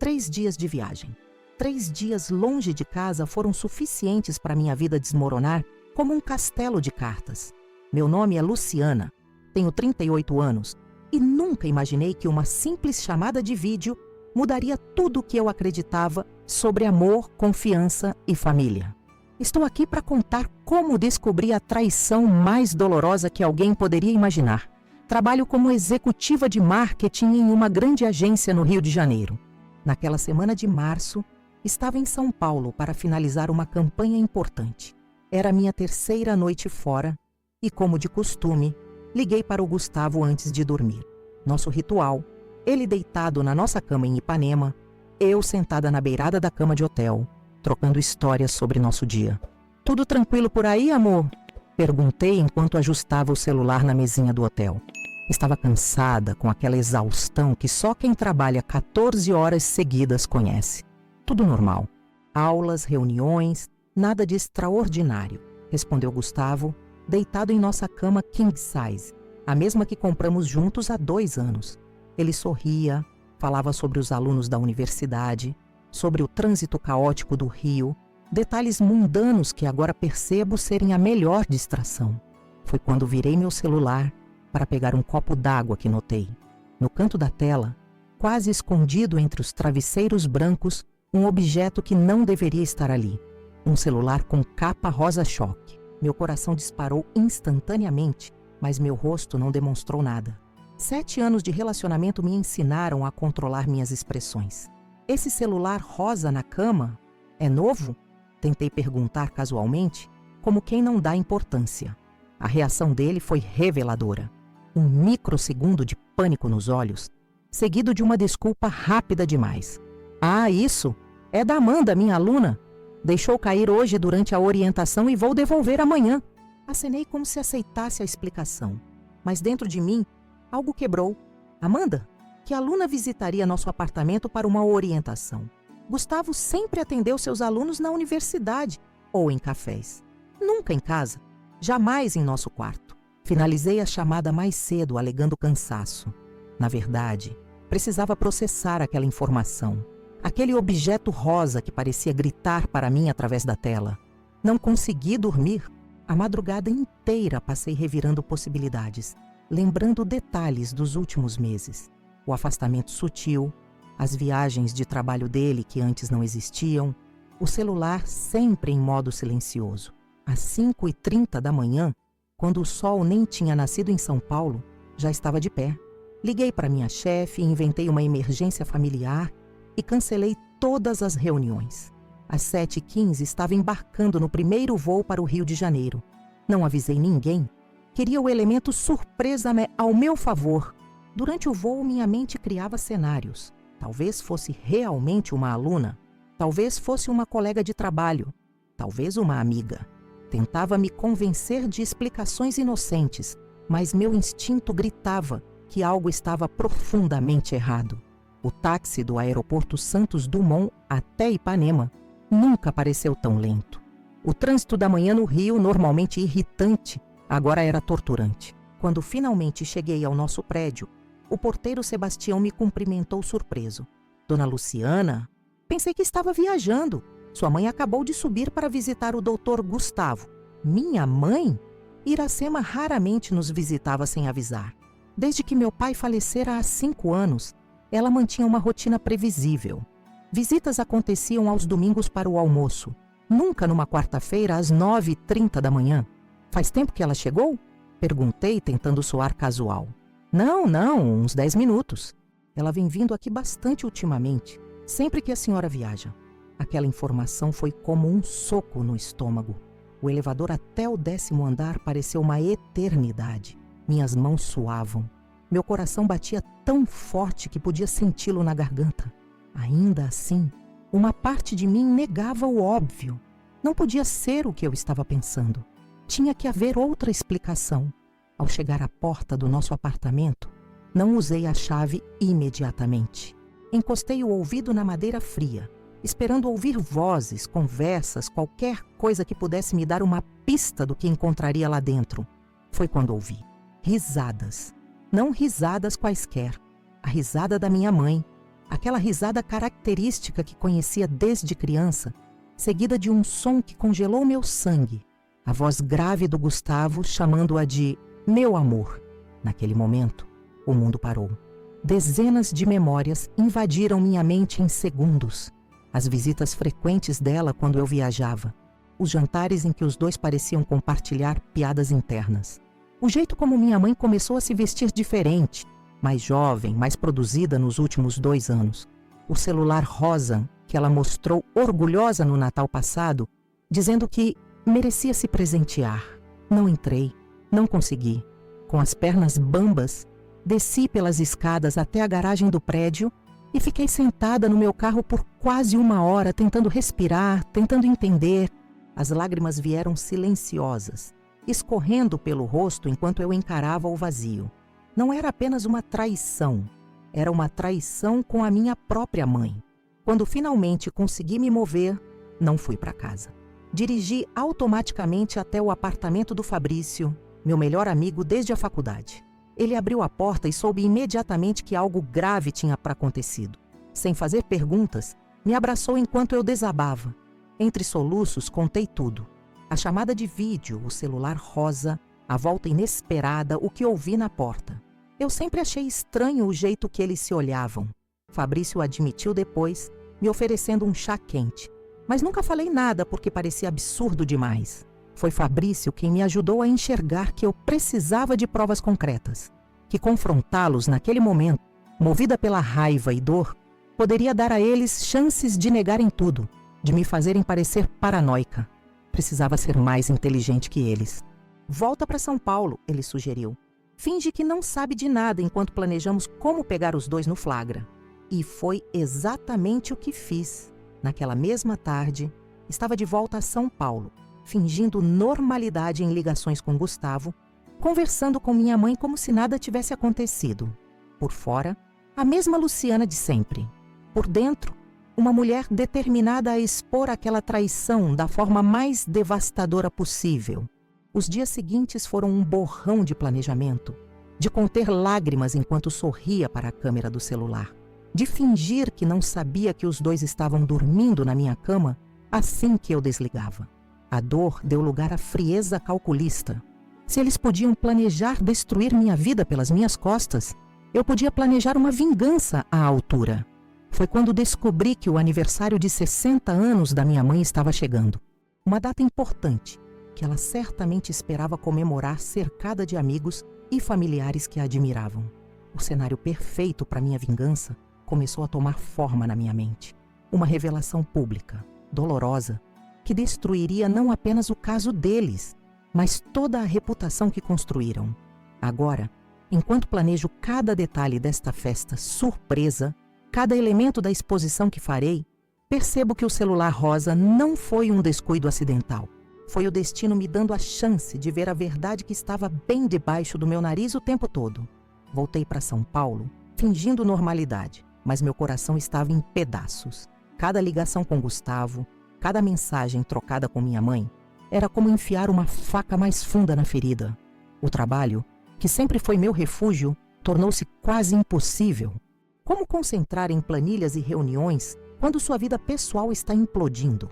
3 dias de viagem. 3 dias longe de casa foram suficientes para minha vida desmoronar como um castelo de cartas. Meu nome é Luciana, tenho 38 anos e nunca imaginei que uma simples chamada de vídeo mudaria tudo o que eu acreditava sobre amor, confiança e família. Estou aqui para contar como descobri a traição mais dolorosa que alguém poderia imaginar. Trabalho como executiva de marketing em uma grande agência no Rio de Janeiro. Naquela semana de março, estava em São Paulo para finalizar uma campanha importante. Era minha 3ª noite fora e, como de costume, liguei para o Gustavo antes de dormir. Nosso ritual, ele deitado na nossa cama em Ipanema, eu sentada na beirada da cama de hotel, trocando histórias sobre nosso dia. "Tudo tranquilo por aí, amor?" Perguntei enquanto ajustava o celular na mesinha do hotel. Estava cansada, com aquela exaustão que só quem trabalha 14 horas seguidas conhece. "Tudo normal. Aulas, reuniões, nada de extraordinário", respondeu Gustavo, deitado em nossa cama king size, a mesma que compramos juntos há 2 anos. Ele sorria, falava sobre os alunos da universidade, sobre o trânsito caótico do Rio, detalhes mundanos que agora percebo serem a melhor distração. Foi quando virei meu celular para pegar um copo d'água que notei. No canto da tela, quase escondido entre os travesseiros brancos, um objeto que não deveria estar ali. Um celular com capa rosa-choque. Meu coração disparou instantaneamente, mas meu rosto não demonstrou nada. 7 anos de relacionamento me ensinaram a controlar minhas expressões. "Esse celular rosa na cama é novo?" Tentei perguntar casualmente, como quem não dá importância. A reação dele foi reveladora. Um microsegundo de pânico nos olhos, seguido de uma desculpa rápida demais. "Ah, isso é da Amanda, minha aluna. Deixou cair hoje durante a orientação e vou devolver amanhã." Acenei como se aceitasse a explicação, mas dentro de mim, algo quebrou. "Amanda, que aluna visitaria nosso apartamento para uma orientação? Gustavo sempre atendeu seus alunos na universidade ou em cafés. Nunca em casa, jamais em nosso quarto." Finalizei a chamada mais cedo, alegando cansaço. Na verdade, precisava processar aquela informação. Aquele objeto rosa que parecia gritar para mim através da tela. Não consegui dormir. A madrugada inteira passei revirando possibilidades, lembrando detalhes dos últimos meses. O afastamento sutil, as viagens de trabalho dele que antes não existiam, o celular sempre em modo silencioso. Às 5h30 da manhã, quando o sol nem tinha nascido em São Paulo, já estava de pé. Liguei para minha chefe, inventei uma emergência familiar e cancelei todas as reuniões. Às 7h15 estava embarcando no primeiro voo para o Rio de Janeiro. Não avisei ninguém. Queria o elemento surpresa ao meu favor. Durante o voo, minha mente criava cenários. Talvez fosse realmente uma aluna. Talvez fosse uma colega de trabalho. Talvez uma amiga. Tentava me convencer de explicações inocentes, mas meu instinto gritava que algo estava profundamente errado. O táxi do aeroporto Santos Dumont até Ipanema nunca pareceu tão lento. O trânsito da manhã no Rio, normalmente irritante, agora era torturante. Quando finalmente cheguei ao nosso prédio, o porteiro Sebastião me cumprimentou surpreso. "Dona Luciana? Pensei que estava viajando. Sua mãe acabou de subir para visitar o Dr. Gustavo." Minha mãe? Iracema raramente nos visitava sem avisar. Desde que meu pai falecera há 5 anos, ela mantinha uma rotina previsível. Visitas aconteciam aos domingos para o almoço, nunca numa quarta-feira às 9h30 da manhã. "Faz tempo que ela chegou?" Perguntei, tentando soar casual. Não, uns 10 minutos. Ela vem vindo aqui bastante ultimamente, sempre que a senhora viaja." Aquela informação foi como um soco no estômago. O elevador até o 10º andar pareceu uma eternidade. Minhas mãos suavam. Meu coração batia tão forte que podia senti-lo na garganta. Ainda assim, uma parte de mim negava o óbvio. Não podia ser o que eu estava pensando. Tinha que haver outra explicação. Ao chegar à porta do nosso apartamento, não usei a chave imediatamente. Encostei o ouvido na madeira fria, esperando ouvir vozes, conversas, qualquer coisa que pudesse me dar uma pista do que encontraria lá dentro. Foi quando ouvi risadas. Não risadas quaisquer. A risada da minha mãe, Aquela risada característica que conhecia desde criança, seguida de um som que congelou meu sangue. A voz grave do Gustavo chamando-a de meu amor. Naquele momento, o mundo parou. Dezenas de memórias invadiram minha mente em segundos. As visitas frequentes dela quando eu viajava. Os jantares em que os dois pareciam compartilhar piadas internas. O jeito como minha mãe começou a se vestir diferente, mais jovem, mais produzida nos últimos 2 anos. O celular rosa que ela mostrou orgulhosa no Natal passado, dizendo que merecia se presentear. Não entrei, não consegui. Com as pernas bambas, desci pelas escadas até a garagem do prédio e fiquei sentada no meu carro por quase 1 hora, tentando respirar, tentando entender. As lágrimas vieram silenciosas, escorrendo pelo rosto enquanto eu encarava o vazio. Não era apenas uma traição, era uma traição com a minha própria mãe. Quando finalmente consegui me mover, não fui para casa. Dirigi automaticamente até o apartamento do Fabrício, meu melhor amigo desde a faculdade. Ele abriu a porta e soube imediatamente que algo grave tinha acontecido. Sem fazer perguntas, me abraçou enquanto eu desabava. Entre soluços, contei tudo. A chamada de vídeo, o celular rosa, a volta inesperada, o que ouvi na porta. Eu sempre achei estranho o jeito que eles se olhavam. Fabrício admitiu depois, me oferecendo um chá quente. Mas nunca falei nada porque parecia absurdo demais. Foi Fabrício quem me ajudou a enxergar que eu precisava de provas concretas. Que confrontá-los naquele momento, movida pela raiva e dor, poderia dar a eles chances de negarem tudo, de me fazerem parecer paranoica. Precisava ser mais inteligente que eles. Volta para São Paulo, ele sugeriu. Finge que não sabe de nada enquanto planejamos como pegar os dois no flagra. E foi exatamente o que fiz. Naquela mesma tarde, estava de volta a São Paulo, fingindo normalidade em ligações com Gustavo, conversando com minha mãe como se nada tivesse acontecido. Por fora, a mesma Luciana de sempre. Por dentro, uma mulher determinada a expor aquela traição da forma mais devastadora possível. Os dias seguintes foram um borrão de planejamento, de conter lágrimas enquanto sorria para a câmera do celular, de fingir que não sabia que os dois estavam dormindo na minha cama assim que eu desligava. A dor deu lugar à frieza calculista. Se eles podiam planejar destruir minha vida pelas minhas costas, eu podia planejar uma vingança à altura. Foi quando descobri que o aniversário de 60 anos da minha mãe estava chegando. Uma data importante, que ela certamente esperava comemorar cercada de amigos e familiares que a admiravam. O cenário perfeito para minha vingança começou a tomar forma na minha mente. Uma revelação pública, dolorosa, que destruiria não apenas o caso deles, mas toda a reputação que construíram. Agora, enquanto planejo cada detalhe desta festa surpresa, cada elemento da exposição que farei, percebo que o celular rosa não foi um descuido acidental. Foi o destino me dando a chance de ver a verdade que estava bem debaixo do meu nariz o tempo todo. Voltei para São Paulo, fingindo normalidade, mas meu coração estava em pedaços. Cada ligação com Gustavo, cada mensagem trocada com minha mãe, era como enfiar uma faca mais funda na ferida. O trabalho, que sempre foi meu refúgio, tornou-se quase impossível. Como concentrar em planilhas e reuniões quando sua vida pessoal está implodindo?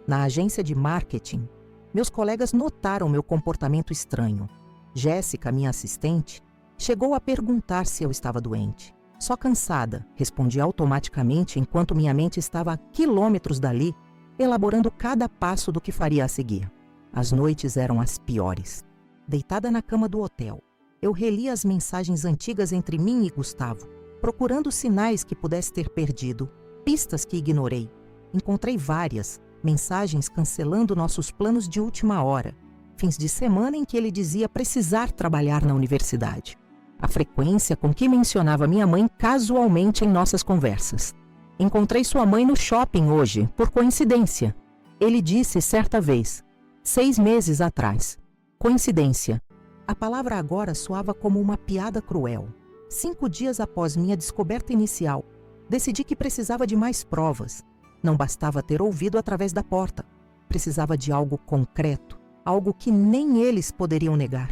Na agência de marketing, meus colegas notaram meu comportamento estranho. Jéssica, minha assistente, chegou a perguntar se eu estava doente. Só cansada, respondi automaticamente enquanto minha mente estava a quilômetros dali, elaborando cada passo do que faria a seguir. As noites eram as piores. Deitada na cama do hotel, eu relia as mensagens antigas entre mim e Gustavo, procurando sinais que pudesse ter perdido, pistas que ignorei. Encontrei várias, mensagens cancelando nossos planos de última hora, fins de semana em que ele dizia precisar trabalhar na universidade. A frequência com que mencionava minha mãe casualmente em nossas conversas. Encontrei sua mãe no shopping hoje, por coincidência. Ele disse certa vez, 6 meses atrás. Coincidência. A palavra agora soava como uma piada cruel. 5 dias após minha descoberta inicial, decidi que precisava de mais provas. Não bastava ter ouvido através da porta. Precisava de algo concreto, algo que nem eles poderiam negar.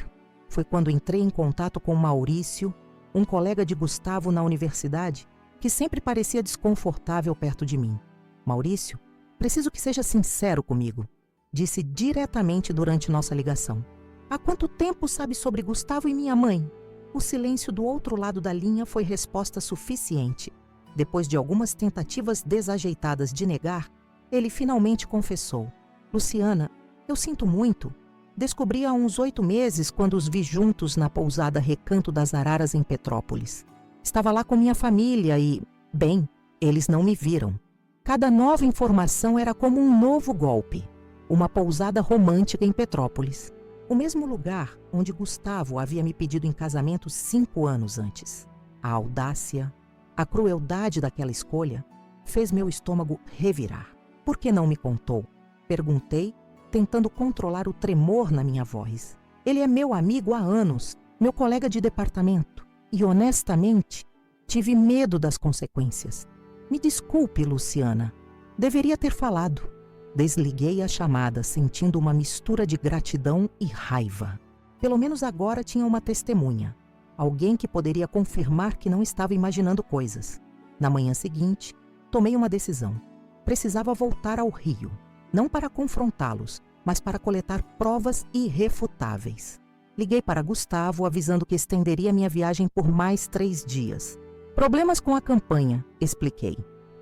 Foi quando entrei em contato com Maurício, um colega de Gustavo na universidade, que sempre parecia desconfortável perto de mim. Maurício, preciso que seja sincero comigo, disse diretamente durante nossa ligação. Há quanto tempo sabe sobre Gustavo e minha mãe? O silêncio do outro lado da linha foi resposta suficiente. Depois de algumas tentativas desajeitadas de negar, ele finalmente confessou. Luciana, eu sinto muito. Descobri há uns 8 meses quando os vi juntos na pousada Recanto das Araras em Petrópolis. Estava lá com minha família e, bem, eles não me viram. Cada nova informação era como um novo golpe. Uma pousada romântica em Petrópolis. O mesmo lugar onde Gustavo havia me pedido em casamento 5 anos antes. A audácia, a crueldade daquela escolha fez meu estômago revirar. Por que não me contou? Perguntei, tentando controlar o tremor na minha voz. Ele é meu amigo há anos, meu colega de departamento. E, honestamente, tive medo das consequências. Me desculpe, Luciana. Deveria ter falado. Desliguei a chamada, sentindo uma mistura de gratidão e raiva. Pelo menos agora tinha uma testemunha. Alguém que poderia confirmar que não estava imaginando coisas. Na manhã seguinte, tomei uma decisão. Precisava voltar ao Rio. Não para confrontá-los, mas para coletar provas irrefutáveis. Liguei para Gustavo, avisando que estenderia minha viagem por mais 3 dias. Problemas com a campanha, expliquei.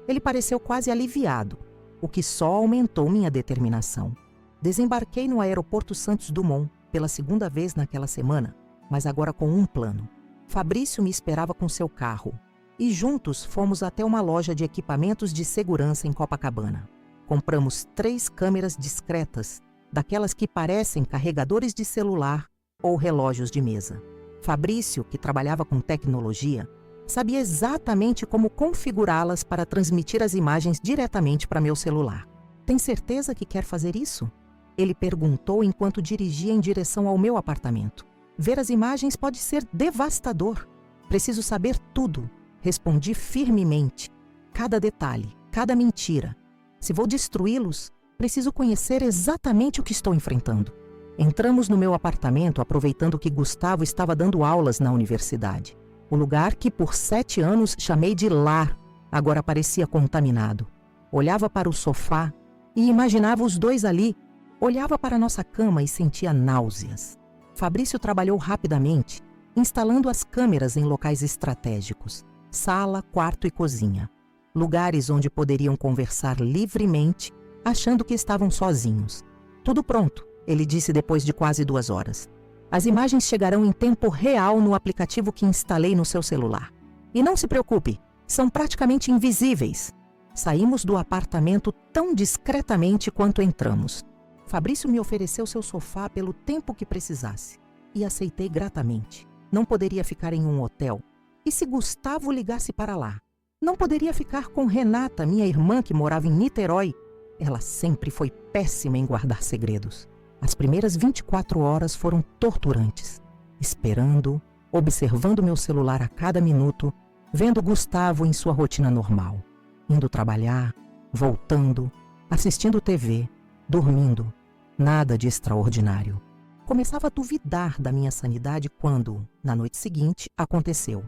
Ele pareceu quase aliviado, o que só aumentou minha determinação. Desembarquei no aeroporto Santos Dumont pela 2ª vez naquela semana, mas agora com um plano. Fabrício me esperava com seu carro e juntos fomos até uma loja de equipamentos de segurança em Copacabana. Compramos 3 câmeras discretas, daquelas que parecem carregadores de celular ou relógios de mesa. Fabrício, que trabalhava com tecnologia, sabia exatamente como configurá-las para transmitir as imagens diretamente para meu celular. Tem certeza que quer fazer isso? Ele perguntou enquanto dirigia em direção ao meu apartamento. Ver as imagens pode ser devastador. Preciso saber tudo. Respondi firmemente. Cada detalhe, cada mentira. Se vou destruí-los, preciso conhecer exatamente o que estou enfrentando. Entramos no meu apartamento aproveitando que Gustavo estava dando aulas na universidade. O lugar que por 7 anos chamei de lar, agora parecia contaminado. Olhava para o sofá e imaginava os dois ali. Olhava para nossa cama e sentia náuseas. Fabrício trabalhou rapidamente, instalando as câmeras em locais estratégicos. Sala, quarto e cozinha. Lugares onde poderiam conversar livremente, achando que estavam sozinhos. Tudo pronto, ele disse depois de quase 2 horas. As imagens chegarão em tempo real no aplicativo que instalei no seu celular. E não se preocupe, são praticamente invisíveis. Saímos do apartamento tão discretamente quanto entramos. Fabrício me ofereceu seu sofá pelo tempo que precisasse. E aceitei gratamente. Não poderia ficar em um hotel. E se Gustavo ligasse para lá? Não poderia ficar com Renata, minha irmã que morava em Niterói. Ela sempre foi péssima em guardar segredos. As primeiras 24 horas foram torturantes. Esperando, observando meu celular a cada minuto, vendo Gustavo em sua rotina normal. Indo trabalhar, voltando, assistindo TV, dormindo. Nada de extraordinário. Começava a duvidar da minha sanidade quando, na noite seguinte, aconteceu.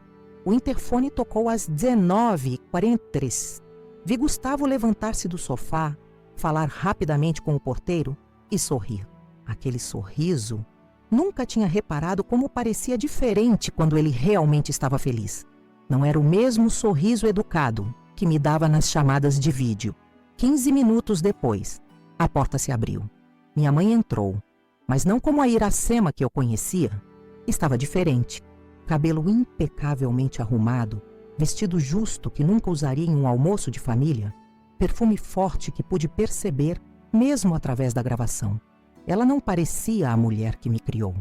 O interfone tocou às 19h43. Vi Gustavo levantar-se do sofá, falar rapidamente com o porteiro e sorrir. Aquele sorriso, nunca tinha reparado como parecia diferente quando ele realmente estava feliz. Não era o mesmo sorriso educado que me dava nas chamadas de vídeo. 15 minutos depois, a porta se abriu. Minha mãe entrou, mas não como a Iracema que eu conhecia. Estava diferente. Cabelo impecavelmente arrumado, vestido justo que nunca usaria em um almoço de família, perfume forte que pude perceber mesmo através da gravação. Ela não parecia a mulher que me criou.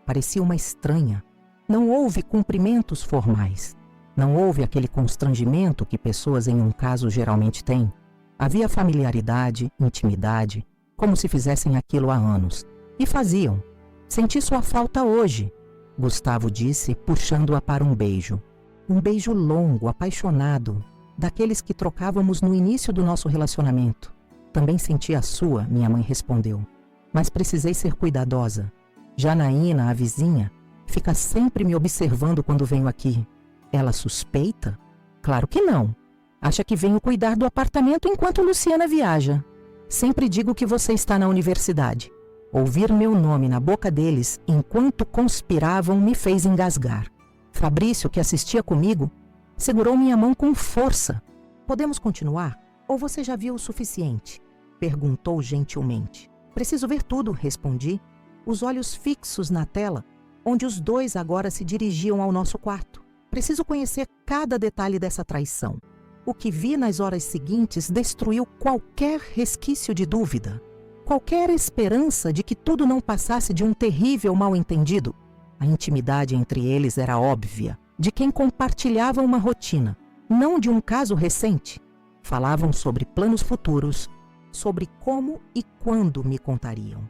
Parecia uma estranha. Não houve cumprimentos formais. Não houve aquele constrangimento que pessoas em um caso geralmente têm. Havia familiaridade, intimidade, como se fizessem aquilo há anos. E faziam. Senti sua falta hoje, Gustavo disse, puxando-a para um beijo. Um beijo longo, apaixonado, daqueles que trocávamos no início do nosso relacionamento. Também senti a sua, minha mãe respondeu. Mas precisei ser cuidadosa. Janaína, a vizinha, fica sempre me observando quando venho aqui. Ela suspeita? Claro que não. Acha que venho cuidar do apartamento enquanto Luciana viaja. Sempre digo que você está na universidade. Ouvir meu nome na boca deles enquanto conspiravam me fez engasgar. Fabrício, que assistia comigo, segurou minha mão com força. Podemos continuar? Ou você já viu o suficiente? Perguntou gentilmente. Preciso ver tudo, respondi, os olhos fixos na tela, onde os dois agora se dirigiam ao nosso quarto. Preciso conhecer cada detalhe dessa traição. O que vi nas horas seguintes destruiu qualquer resquício de dúvida, qualquer esperança de que tudo não passasse de um terrível mal-entendido. A intimidade entre eles era óbvia, de quem compartilhava uma rotina, não de um caso recente. Falavam sobre planos futuros, sobre como e quando me contariam.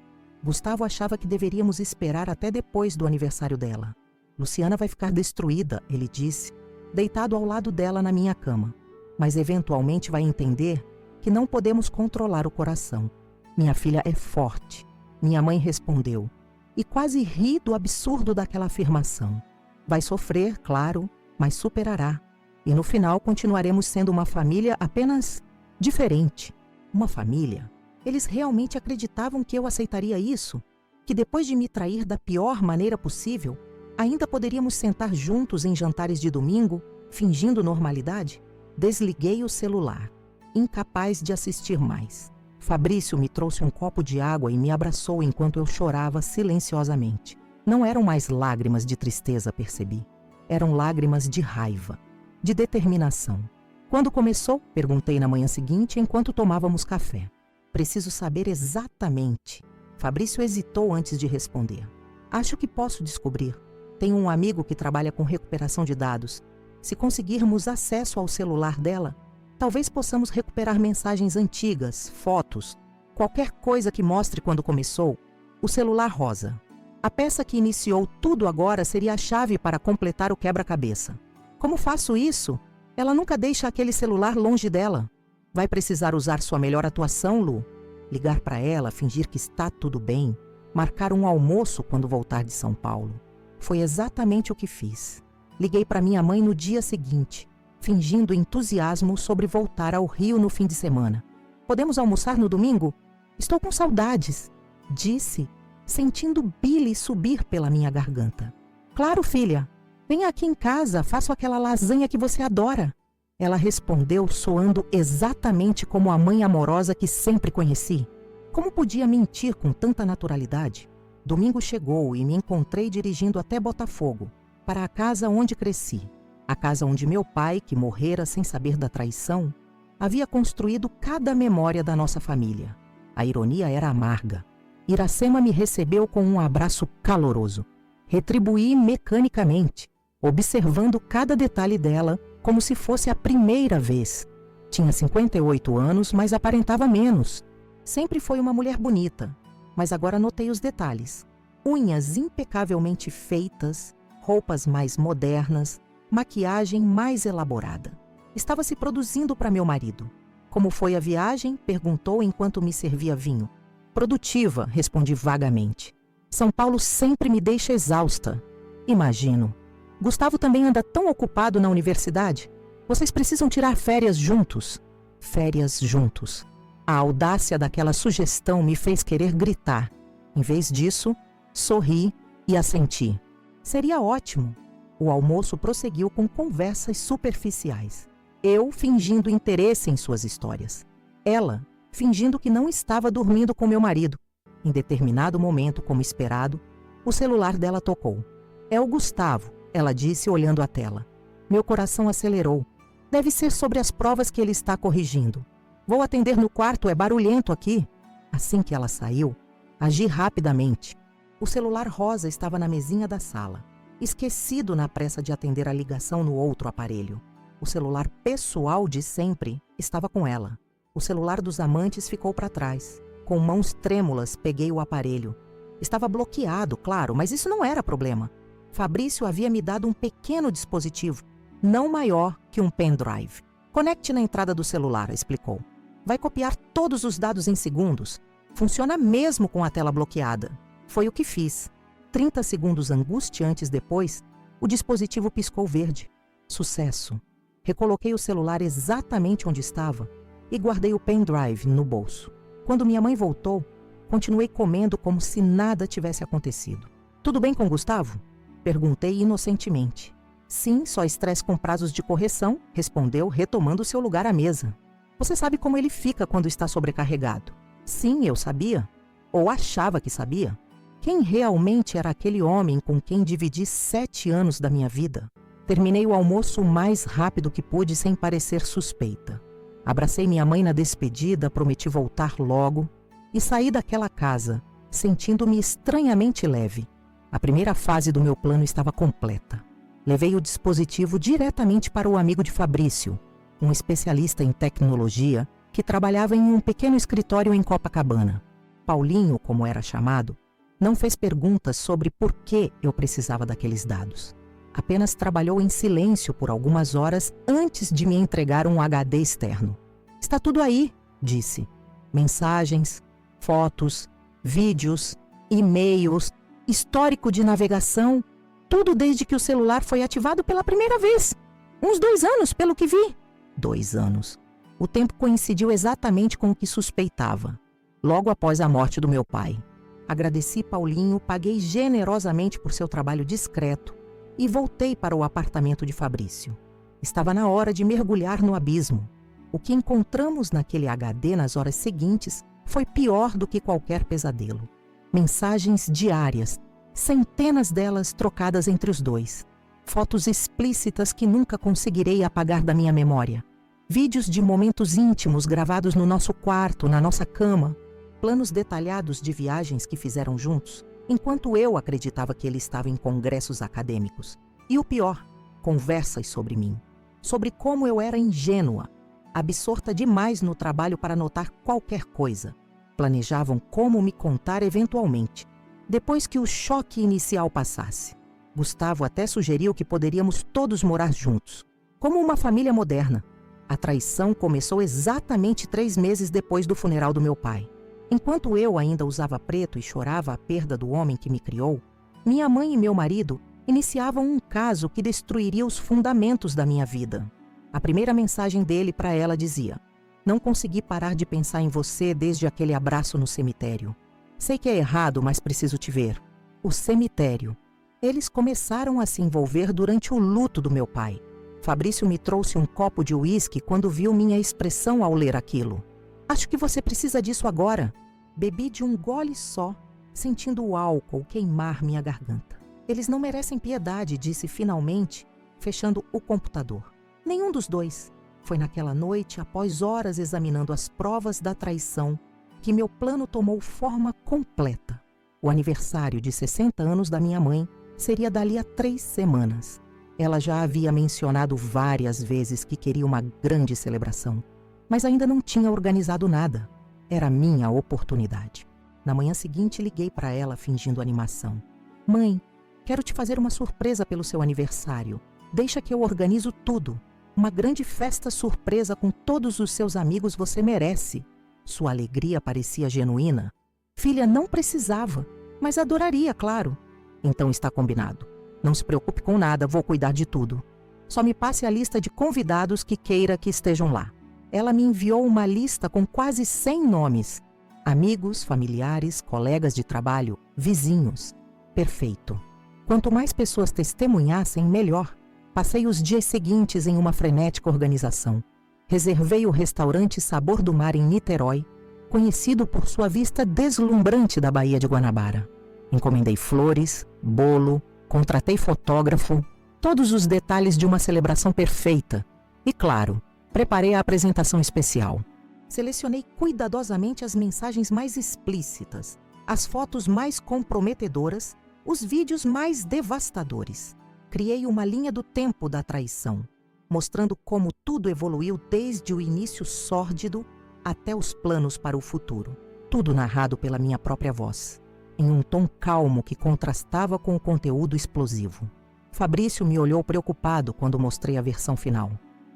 Gustavo achava que deveríamos esperar até depois do aniversário dela. Luciana vai ficar destruída, ele disse, deitado ao lado dela na minha cama. Mas eventualmente vai entender que não podemos controlar o coração. Minha filha é forte, minha mãe respondeu, e quase ri do absurdo daquela afirmação. Vai sofrer, claro, mas superará. E no final continuaremos sendo uma família apenas diferente. Uma família? Eles realmente acreditavam que eu aceitaria isso? Que depois de me trair da pior maneira possível, ainda poderíamos sentar juntos em jantares de domingo, fingindo normalidade? Desliguei o celular, incapaz de assistir mais. Fabrício me trouxe um copo de água e me abraçou enquanto eu chorava silenciosamente. Não eram mais lágrimas de tristeza, percebi. Eram lágrimas de raiva, de determinação. Quando começou? Perguntei na manhã seguinte enquanto tomávamos café. Preciso saber exatamente. Fabrício hesitou antes de responder. Acho que posso descobrir. Tenho um amigo que trabalha com recuperação de dados. Se conseguirmos acesso ao celular dela, talvez possamos recuperar mensagens antigas, fotos, qualquer coisa que mostre quando começou. O celular rosa. A peça que iniciou tudo agora seria a chave para completar o quebra-cabeça. Como faço isso? Ela nunca deixa aquele celular longe dela. Vai precisar usar sua melhor atuação, Lu? Ligar para ela, fingir que está tudo bem, marcar um almoço quando voltar de São Paulo. Foi exatamente o que fiz. Liguei para minha mãe no dia seguinte, fingindo entusiasmo sobre voltar ao Rio no fim de semana. Podemos almoçar no domingo? Estou com saudades, disse, sentindo bile subir pela minha garganta. Claro, filha. Venha aqui em casa, faço aquela lasanha que você adora. Ela respondeu soando exatamente como a mãe amorosa que sempre conheci. Como podia mentir com tanta naturalidade? Domingo chegou e me encontrei dirigindo até Botafogo, para a casa onde cresci. A casa onde meu pai, que morrera sem saber da traição, havia construído cada memória da nossa família. A ironia era amarga. Iracema me recebeu com um abraço caloroso. Retribuí mecanicamente, observando cada detalhe dela como se fosse a primeira vez. Tinha 58 anos, mas aparentava menos. Sempre foi uma mulher bonita, mas agora notei os detalhes. Unhas impecavelmente feitas, roupas mais modernas, maquiagem mais elaborada. Estava se produzindo para meu marido. Como foi a viagem? Perguntou enquanto me servia vinho. Produtiva, respondi vagamente. São Paulo sempre me deixa exausta. Imagino. Gustavo também anda tão ocupado na universidade. Vocês precisam tirar férias juntos. Férias juntos. A audácia daquela sugestão me fez querer gritar. Em vez disso, sorri e assenti. Seria ótimo. O almoço prosseguiu com conversas superficiais. Eu fingindo interesse em suas histórias. Ela fingindo que não estava dormindo com meu marido. Em determinado momento, como esperado, o celular dela tocou. É o Gustavo, ela disse olhando a tela. Meu coração acelerou. Deve ser sobre as provas que ele está corrigindo. Vou atender no quarto, é barulhento aqui. Assim que ela saiu, agi rapidamente. O celular rosa estava na mesinha da sala, esquecido na pressa de atender a ligação no outro aparelho. O celular pessoal de sempre estava com ela. O celular dos amantes ficou para trás. Com mãos trêmulas, peguei o aparelho. Estava bloqueado, claro, mas isso não era problema. Fabrício havia me dado um pequeno dispositivo, não maior que um pendrive. Conecte na entrada do celular, explicou. Vai copiar todos os dados em segundos. Funciona mesmo com a tela bloqueada. Foi o que fiz. 30 segundos angustiantes depois, o dispositivo piscou verde. Sucesso. Recoloquei o celular exatamente onde estava e guardei o pendrive no bolso. Quando minha mãe voltou, continuei comendo como se nada tivesse acontecido. Tudo bem com Gustavo? Perguntei inocentemente. Sim, só estresse com prazos de correção, respondeu, retomando seu lugar à mesa. Você sabe como ele fica quando está sobrecarregado? Sim, eu sabia. Ou achava que sabia. Quem realmente era aquele homem com quem dividi 7 anos da minha vida? Terminei o almoço o mais rápido que pude sem parecer suspeita. Abracei minha mãe na despedida, prometi voltar logo e saí daquela casa, sentindo-me estranhamente leve. A primeira fase do meu plano estava completa. Levei o dispositivo diretamente para o amigo de Fabrício, um especialista em tecnologia que trabalhava em um pequeno escritório em Copacabana. Paulinho, como era chamado, não fez perguntas sobre por que eu precisava daqueles dados. Apenas trabalhou em silêncio por algumas horas antes de me entregar um HD externo. Está tudo aí, disse. Mensagens, fotos, vídeos, e-mails, histórico de navegação, tudo desde que o celular foi ativado pela primeira vez. Uns 2 anos, pelo que vi. 2 anos. O tempo coincidiu exatamente com o que suspeitava. Logo após a morte do meu pai. Agradeci Paulinho, paguei generosamente por seu trabalho discreto e voltei para o apartamento de Fabrício. Estava na hora de mergulhar no abismo. O que encontramos naquele HD nas horas seguintes foi pior do que qualquer pesadelo. Mensagens diárias, centenas delas trocadas entre os dois. Fotos explícitas que nunca conseguirei apagar da minha memória. Vídeos de momentos íntimos gravados no nosso quarto, na nossa cama. Planos detalhados de viagens que fizeram juntos, enquanto eu acreditava que ele estava em congressos acadêmicos. E o pior, conversas sobre mim. Sobre como eu era ingênua, absorta demais no trabalho para notar qualquer coisa. Planejavam como me contar eventualmente, depois que o choque inicial passasse. Gustavo até sugeriu que poderíamos todos morar juntos, como uma família moderna. A traição começou exatamente 3 meses depois do funeral do meu pai. Enquanto eu ainda usava preto e chorava a perda do homem que me criou, minha mãe e meu marido iniciavam um caso que destruiria os fundamentos da minha vida. A primeira mensagem dele para ela dizia: "Não consegui parar de pensar em você desde aquele abraço no cemitério. Sei que é errado, mas preciso te ver." O cemitério. Eles começaram a se envolver durante o luto do meu pai. Fabrício me trouxe um copo de uísque quando viu minha expressão ao ler aquilo. "Acho que você precisa disso agora." Bebi de um gole só, sentindo o álcool queimar minha garganta. "Eles não merecem piedade", disse finalmente, fechando o computador. Nenhum dos dois. Foi naquela noite, após horas examinando as provas da traição, que meu plano tomou forma completa. O aniversário de 60 anos da minha mãe seria dali a 3 semanas. Ela já havia mencionado várias vezes que queria uma grande celebração, mas ainda não tinha organizado nada. Era minha oportunidade. Na manhã seguinte, liguei para ela fingindo animação. "Mãe, quero te fazer uma surpresa pelo seu aniversário. Deixa que eu organizo tudo. Uma grande festa surpresa com todos os seus amigos você merece." Sua alegria parecia genuína. "Filha, não precisava, mas adoraria, claro." "Então está combinado. Não se preocupe com nada, vou cuidar de tudo. Só me passe a lista de convidados que queira que estejam lá." Ela me enviou uma lista com quase 100 nomes. Amigos, familiares, colegas de trabalho, vizinhos. Perfeito. Quanto mais pessoas testemunhassem, melhor. Passei os dias seguintes em uma frenética organização. Reservei o restaurante Sabor do Mar em Niterói, conhecido por sua vista deslumbrante da Baía de Guanabara. Encomendei flores, bolo, contratei fotógrafo, todos os detalhes de uma celebração perfeita. E claro, preparei a apresentação especial. Selecionei cuidadosamente as mensagens mais explícitas, as fotos mais comprometedoras, os vídeos mais devastadores. Criei uma linha do tempo da traição, mostrando como tudo evoluiu desde o início sórdido até os planos para o futuro. Tudo narrado pela minha própria voz, em um tom calmo que contrastava com o conteúdo explosivo. Fabrício me olhou preocupado quando mostrei a versão final.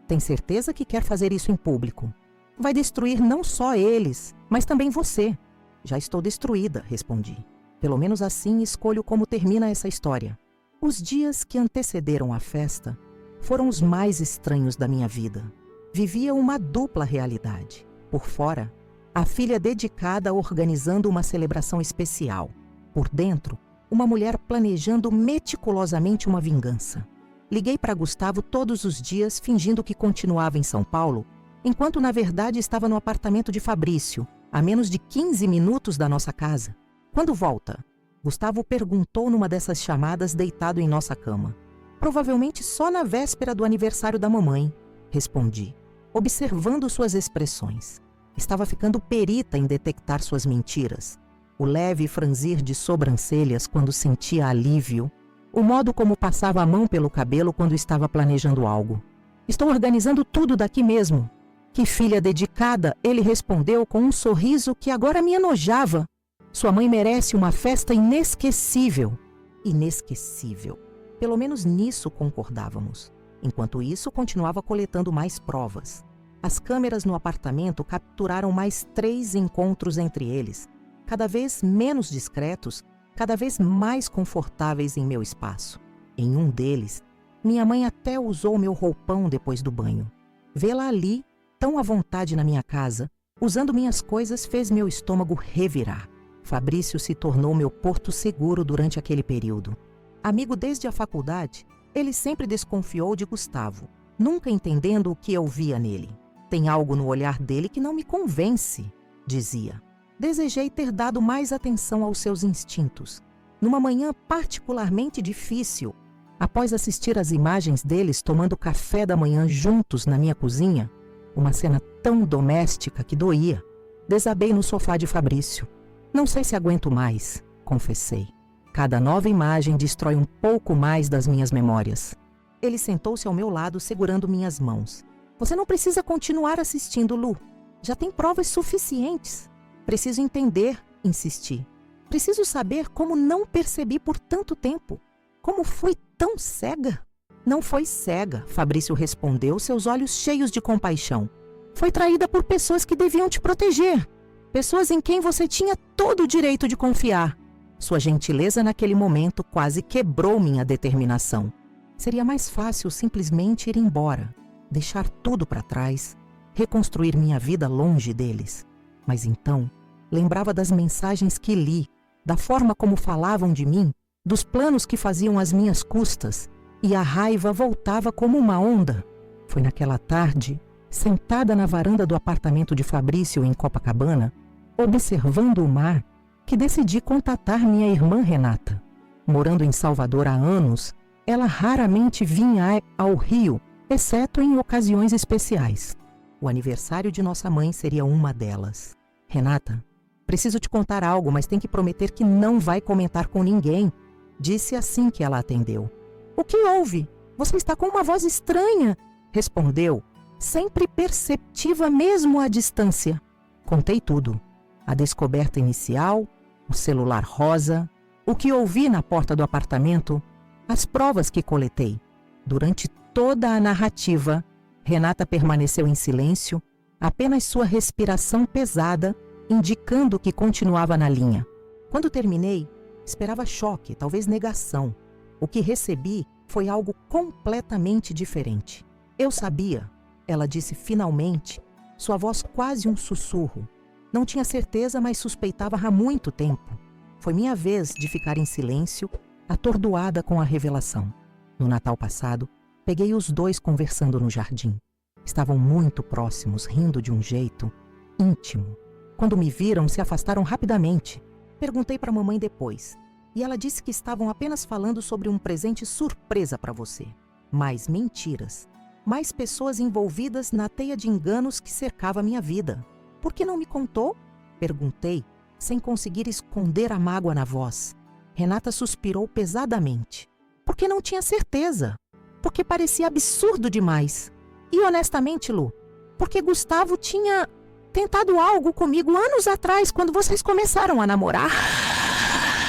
"Tem certeza que quer fazer isso em público? Vai destruir não só eles, mas também você." "Já estou destruída", respondi. "Pelo menos assim escolho como termina essa história." Os dias que antecederam a festa foram os mais estranhos da minha vida. Vivia uma dupla realidade. Por fora, a filha dedicada organizando uma celebração especial. Por dentro, uma mulher planejando meticulosamente uma vingança. Liguei para Gustavo todos os dias fingindo que continuava em São Paulo, enquanto na verdade estava no apartamento de Fabrício, a menos de 15 minutos da nossa casa. Quando volta? Gustavo perguntou numa dessas chamadas deitado em nossa cama. Provavelmente só na véspera do aniversário da mamãe, respondi, observando suas expressões. Estava ficando perita em detectar suas mentiras. O leve franzir de sobrancelhas quando sentia alívio, o modo como passava a mão pelo cabelo quando estava planejando algo. Estou organizando tudo daqui mesmo. Que filha dedicada, ele respondeu com um sorriso que agora me enojava. Sua mãe merece uma festa inesquecível. Inesquecível. Pelo menos nisso concordávamos. Enquanto isso, continuava coletando mais provas. As câmeras no apartamento capturaram mais 3 encontros entre eles, cada vez menos discretos, cada vez mais confortáveis em meu espaço. Em um deles, minha mãe até usou meu roupão depois do banho. Vê-la ali, tão à vontade na minha casa, usando minhas coisas, fez meu estômago revirar. Fabrício se tornou meu porto seguro durante aquele período. Amigo desde a faculdade, ele sempre desconfiou de Gustavo, nunca entendendo o que eu via nele. Tem algo no olhar dele que não me convence, dizia. Desejei ter dado mais atenção aos seus instintos. Numa manhã particularmente difícil, após assistir às imagens deles tomando café da manhã juntos na minha cozinha, uma cena tão doméstica que doía, desabei no sofá de Fabrício. Não sei se aguento mais, confessei. Cada nova imagem destrói um pouco mais das minhas memórias. Ele sentou-se ao meu lado segurando minhas mãos. Você não precisa continuar assistindo, Lu. Já tem provas suficientes. Preciso entender, insisti. Preciso saber como não percebi por tanto tempo. Como fui tão cega? Não foi cega, Fabrício respondeu, seus olhos cheios de compaixão. Foi traída por pessoas que deviam te proteger. Pessoas em quem você tinha todo o direito de confiar. Sua gentileza naquele momento quase quebrou minha determinação. Seria mais fácil simplesmente ir embora, deixar tudo para trás, reconstruir minha vida longe deles. Mas então, lembrava das mensagens que li, da forma como falavam de mim, dos planos que faziam às minhas custas, e a raiva voltava como uma onda. Foi naquela tarde, sentada na varanda do apartamento de Fabrício em Copacabana, observando o mar, que decidi contatar minha irmã Renata. Morando em Salvador há anos, ela raramente vinha ao Rio, exceto em ocasiões especiais. O aniversário de nossa mãe seria uma delas. Renata, preciso te contar algo, mas tem que prometer que não vai comentar com ninguém, disse assim que ela atendeu. O que houve? Você está com uma voz estranha, respondeu, sempre perceptiva mesmo à distância. Contei tudo. A descoberta inicial, o celular rosa, o que ouvi na porta do apartamento, as provas que coletei. Durante toda a narrativa, Renata permaneceu em silêncio, apenas sua respiração pesada, indicando que continuava na linha. Quando terminei, esperava choque, talvez negação. O que recebi foi algo completamente diferente. Eu sabia, ela disse finalmente, sua voz quase um sussurro. Não tinha certeza, mas suspeitava há muito tempo. Foi minha vez de ficar em silêncio, atordoada com a revelação. No Natal passado, peguei os dois conversando no jardim. Estavam muito próximos, rindo de um jeito íntimo. Quando me viram, se afastaram rapidamente. Perguntei para a mamãe depois, e ela disse que estavam apenas falando sobre um presente surpresa para você. Mais mentiras. Mais pessoas envolvidas na teia de enganos que cercava minha vida. Por que não me contou? Perguntei, sem conseguir esconder a mágoa na voz. Renata suspirou pesadamente. Porque não tinha certeza. Porque parecia absurdo demais. E honestamente, Lu, porque Gustavo tinha tentado algo comigo anos atrás, quando vocês começaram a namorar.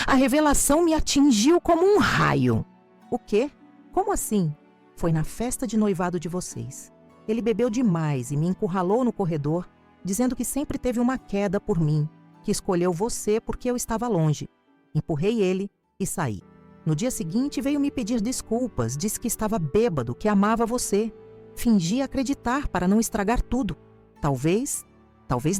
A revelação me atingiu como um raio. O quê? Como assim? Foi na festa de noivado de vocês. Ele bebeu demais e me encurralou no corredor, dizendo que sempre teve uma queda por mim, que escolheu você porque eu estava longe. Empurrei ele e saí. No dia seguinte veio me pedir desculpas, disse que estava bêbado, que amava você. Fingi acreditar para não estragar tudo. Talvez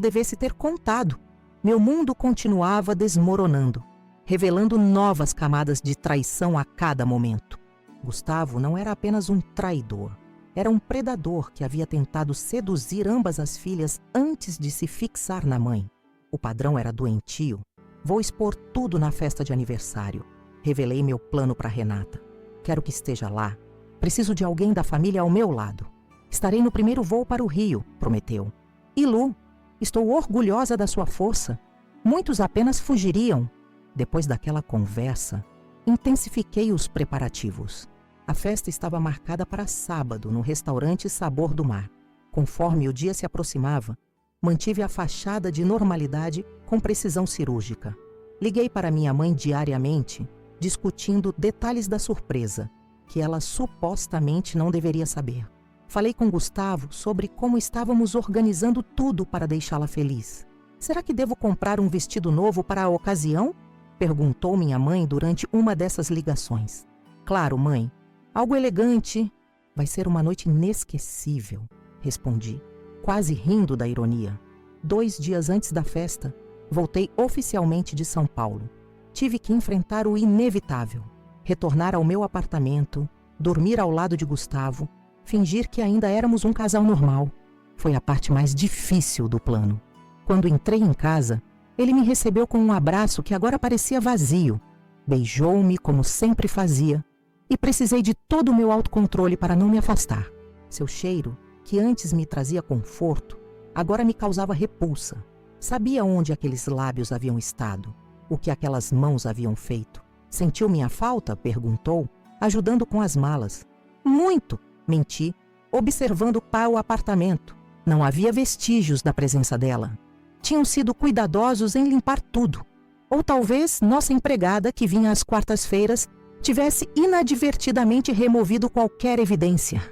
devesse ter contado. Meu mundo continuava desmoronando, revelando novas camadas de traição a cada momento. Gustavo não era apenas um traidor. Era um predador que havia tentado seduzir ambas as filhas antes de se fixar na mãe. O padrão era doentio. Vou expor tudo na festa de aniversário. Revelei meu plano para Renata. Quero que esteja lá. Preciso de alguém da família ao meu lado. Estarei no primeiro voo para o Rio, prometeu. E Lu, estou orgulhosa da sua força. Muitos apenas fugiriam. Depois daquela conversa, intensifiquei os preparativos. A festa estava marcada para sábado, no restaurante Sabor do Mar. Conforme o dia se aproximava, mantive a fachada de normalidade com precisão cirúrgica. Liguei para minha mãe diariamente, discutindo detalhes da surpresa, que ela supostamente não deveria saber. Falei com Gustavo sobre como estávamos organizando tudo para deixá-la feliz. Será que devo comprar um vestido novo para a ocasião? Perguntou minha mãe durante uma dessas ligações. Claro, mãe. Algo elegante. Vai ser uma noite inesquecível, respondi, quase rindo da ironia. 2 dias antes da festa, voltei oficialmente de São Paulo. Tive que enfrentar o inevitável. Retornar ao meu apartamento, dormir ao lado de Gustavo, fingir que ainda éramos um casal normal. Foi a parte mais difícil do plano. Quando entrei em casa, ele me recebeu com um abraço que agora parecia vazio. Beijou-me como sempre fazia e precisei de todo o meu autocontrole para não me afastar. Seu cheiro, que antes me trazia conforto, agora me causava repulsa. Sabia onde aqueles lábios haviam estado, o que aquelas mãos haviam feito. Sentiu minha falta? Perguntou, ajudando com as malas. Muito, menti, observando para o apartamento. Não havia vestígios da presença dela. Tinham sido cuidadosos em limpar tudo. Ou talvez nossa empregada, que vinha às quartas-feiras, tivesse inadvertidamente removido qualquer evidência.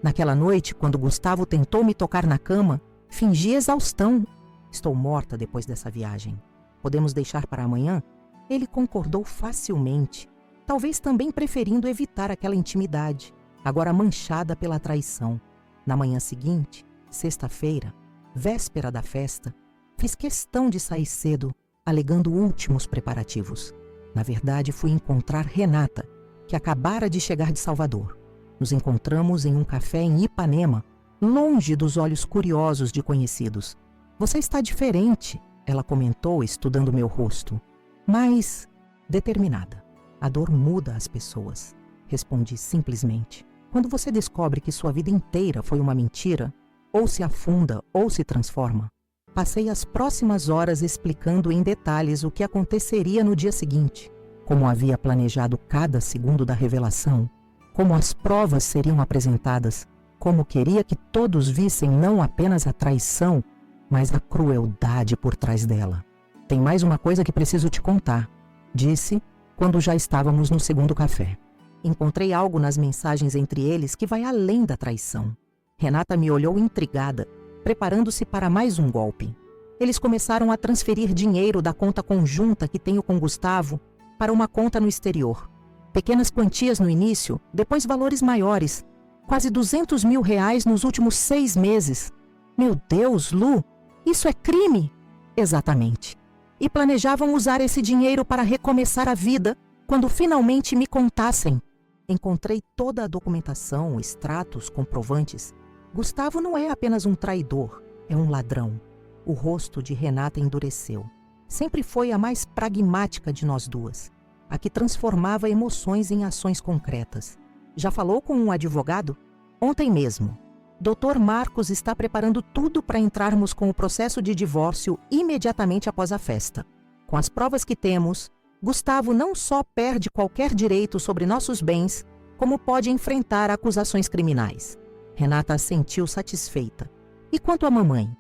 Naquela noite, quando Gustavo tentou me tocar na cama, fingi exaustão. Estou morta depois dessa viagem. Podemos deixar para amanhã? Ele concordou facilmente, talvez também preferindo evitar aquela intimidade, agora manchada pela traição. Na manhã seguinte, sexta-feira, véspera da festa, fiz questão de sair cedo, alegando últimos preparativos. Na verdade, fui encontrar Renata, que acabara de chegar de Salvador. Nos encontramos em um café em Ipanema, longe dos olhos curiosos de conhecidos. Você está diferente, ela comentou, estudando meu rosto. Mas determinada. A dor muda as pessoas, respondi simplesmente. Quando você descobre que sua vida inteira foi uma mentira, ou se afunda ou se transforma. Passei as próximas horas explicando em detalhes o que aconteceria no dia seguinte, como havia planejado cada segundo da revelação, como as provas seriam apresentadas, como queria que todos vissem não apenas a traição, mas a crueldade por trás dela. Tem mais uma coisa que preciso te contar, disse quando já estávamos no segundo café. Encontrei algo nas mensagens entre eles que vai além da traição. Renata me olhou intrigada, preparando-se para mais um golpe. Eles começaram a transferir dinheiro da conta conjunta que tenho com Gustavo para uma conta no exterior. Pequenas quantias no início, depois valores maiores. Quase R$200 mil nos últimos 6 meses. Meu Deus, Lu, isso é crime! Exatamente. E planejavam usar esse dinheiro para recomeçar a vida quando finalmente me contassem. Encontrei toda a documentação, extratos, comprovantes. Gustavo não é apenas um traidor, é um ladrão. O rosto de Renata endureceu. Sempre foi a mais pragmática de nós duas, a que transformava emoções em ações concretas. Já falou com um advogado? Ontem mesmo. Dr. Marcos está preparando tudo para entrarmos com o processo de divórcio imediatamente após a festa. Com as provas que temos, Gustavo não só perde qualquer direito sobre nossos bens, como pode enfrentar acusações criminais. Renata assentiu satisfeita. E quanto à mamãe?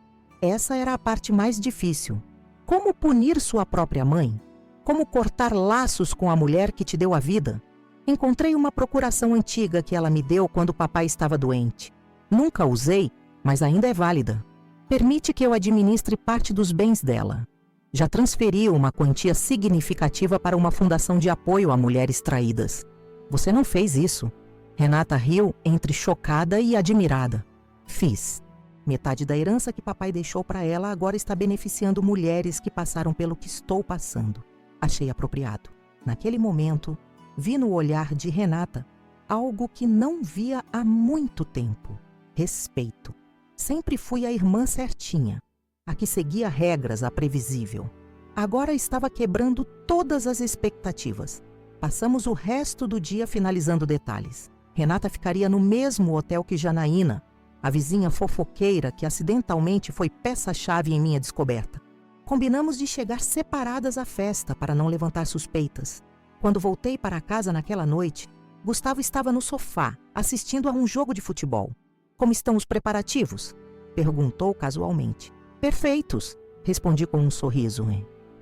Essa era a parte mais difícil. Como punir sua própria mãe? Como cortar laços com a mulher que te deu a vida? Encontrei uma procuração antiga que ela me deu quando o papai estava doente. Nunca usei, mas ainda é válida. Permite que eu administre parte dos bens dela. Já transferi uma quantia significativa para uma fundação de apoio a mulheres traídas. Você não fez isso. Renata riu entre chocada e admirada. Fiz. Metade da herança que papai deixou para ela agora está beneficiando mulheres que passaram pelo que estou passando. Achei apropriado. Naquele momento, vi no olhar de Renata algo que não via há muito tempo. Respeito. Sempre fui a irmã certinha, a que seguia regras, a previsível. Agora estava quebrando todas as expectativas. Passamos o resto do dia finalizando detalhes. Renata ficaria no mesmo hotel que Janaína, a vizinha fofoqueira que acidentalmente foi peça-chave em minha descoberta. Combinamos de chegar separadas à festa para não levantar suspeitas. Quando voltei para casa naquela noite, Gustavo estava no sofá, assistindo a um jogo de futebol. Como estão os preparativos? Perguntou casualmente. Perfeitos, respondi com um sorriso.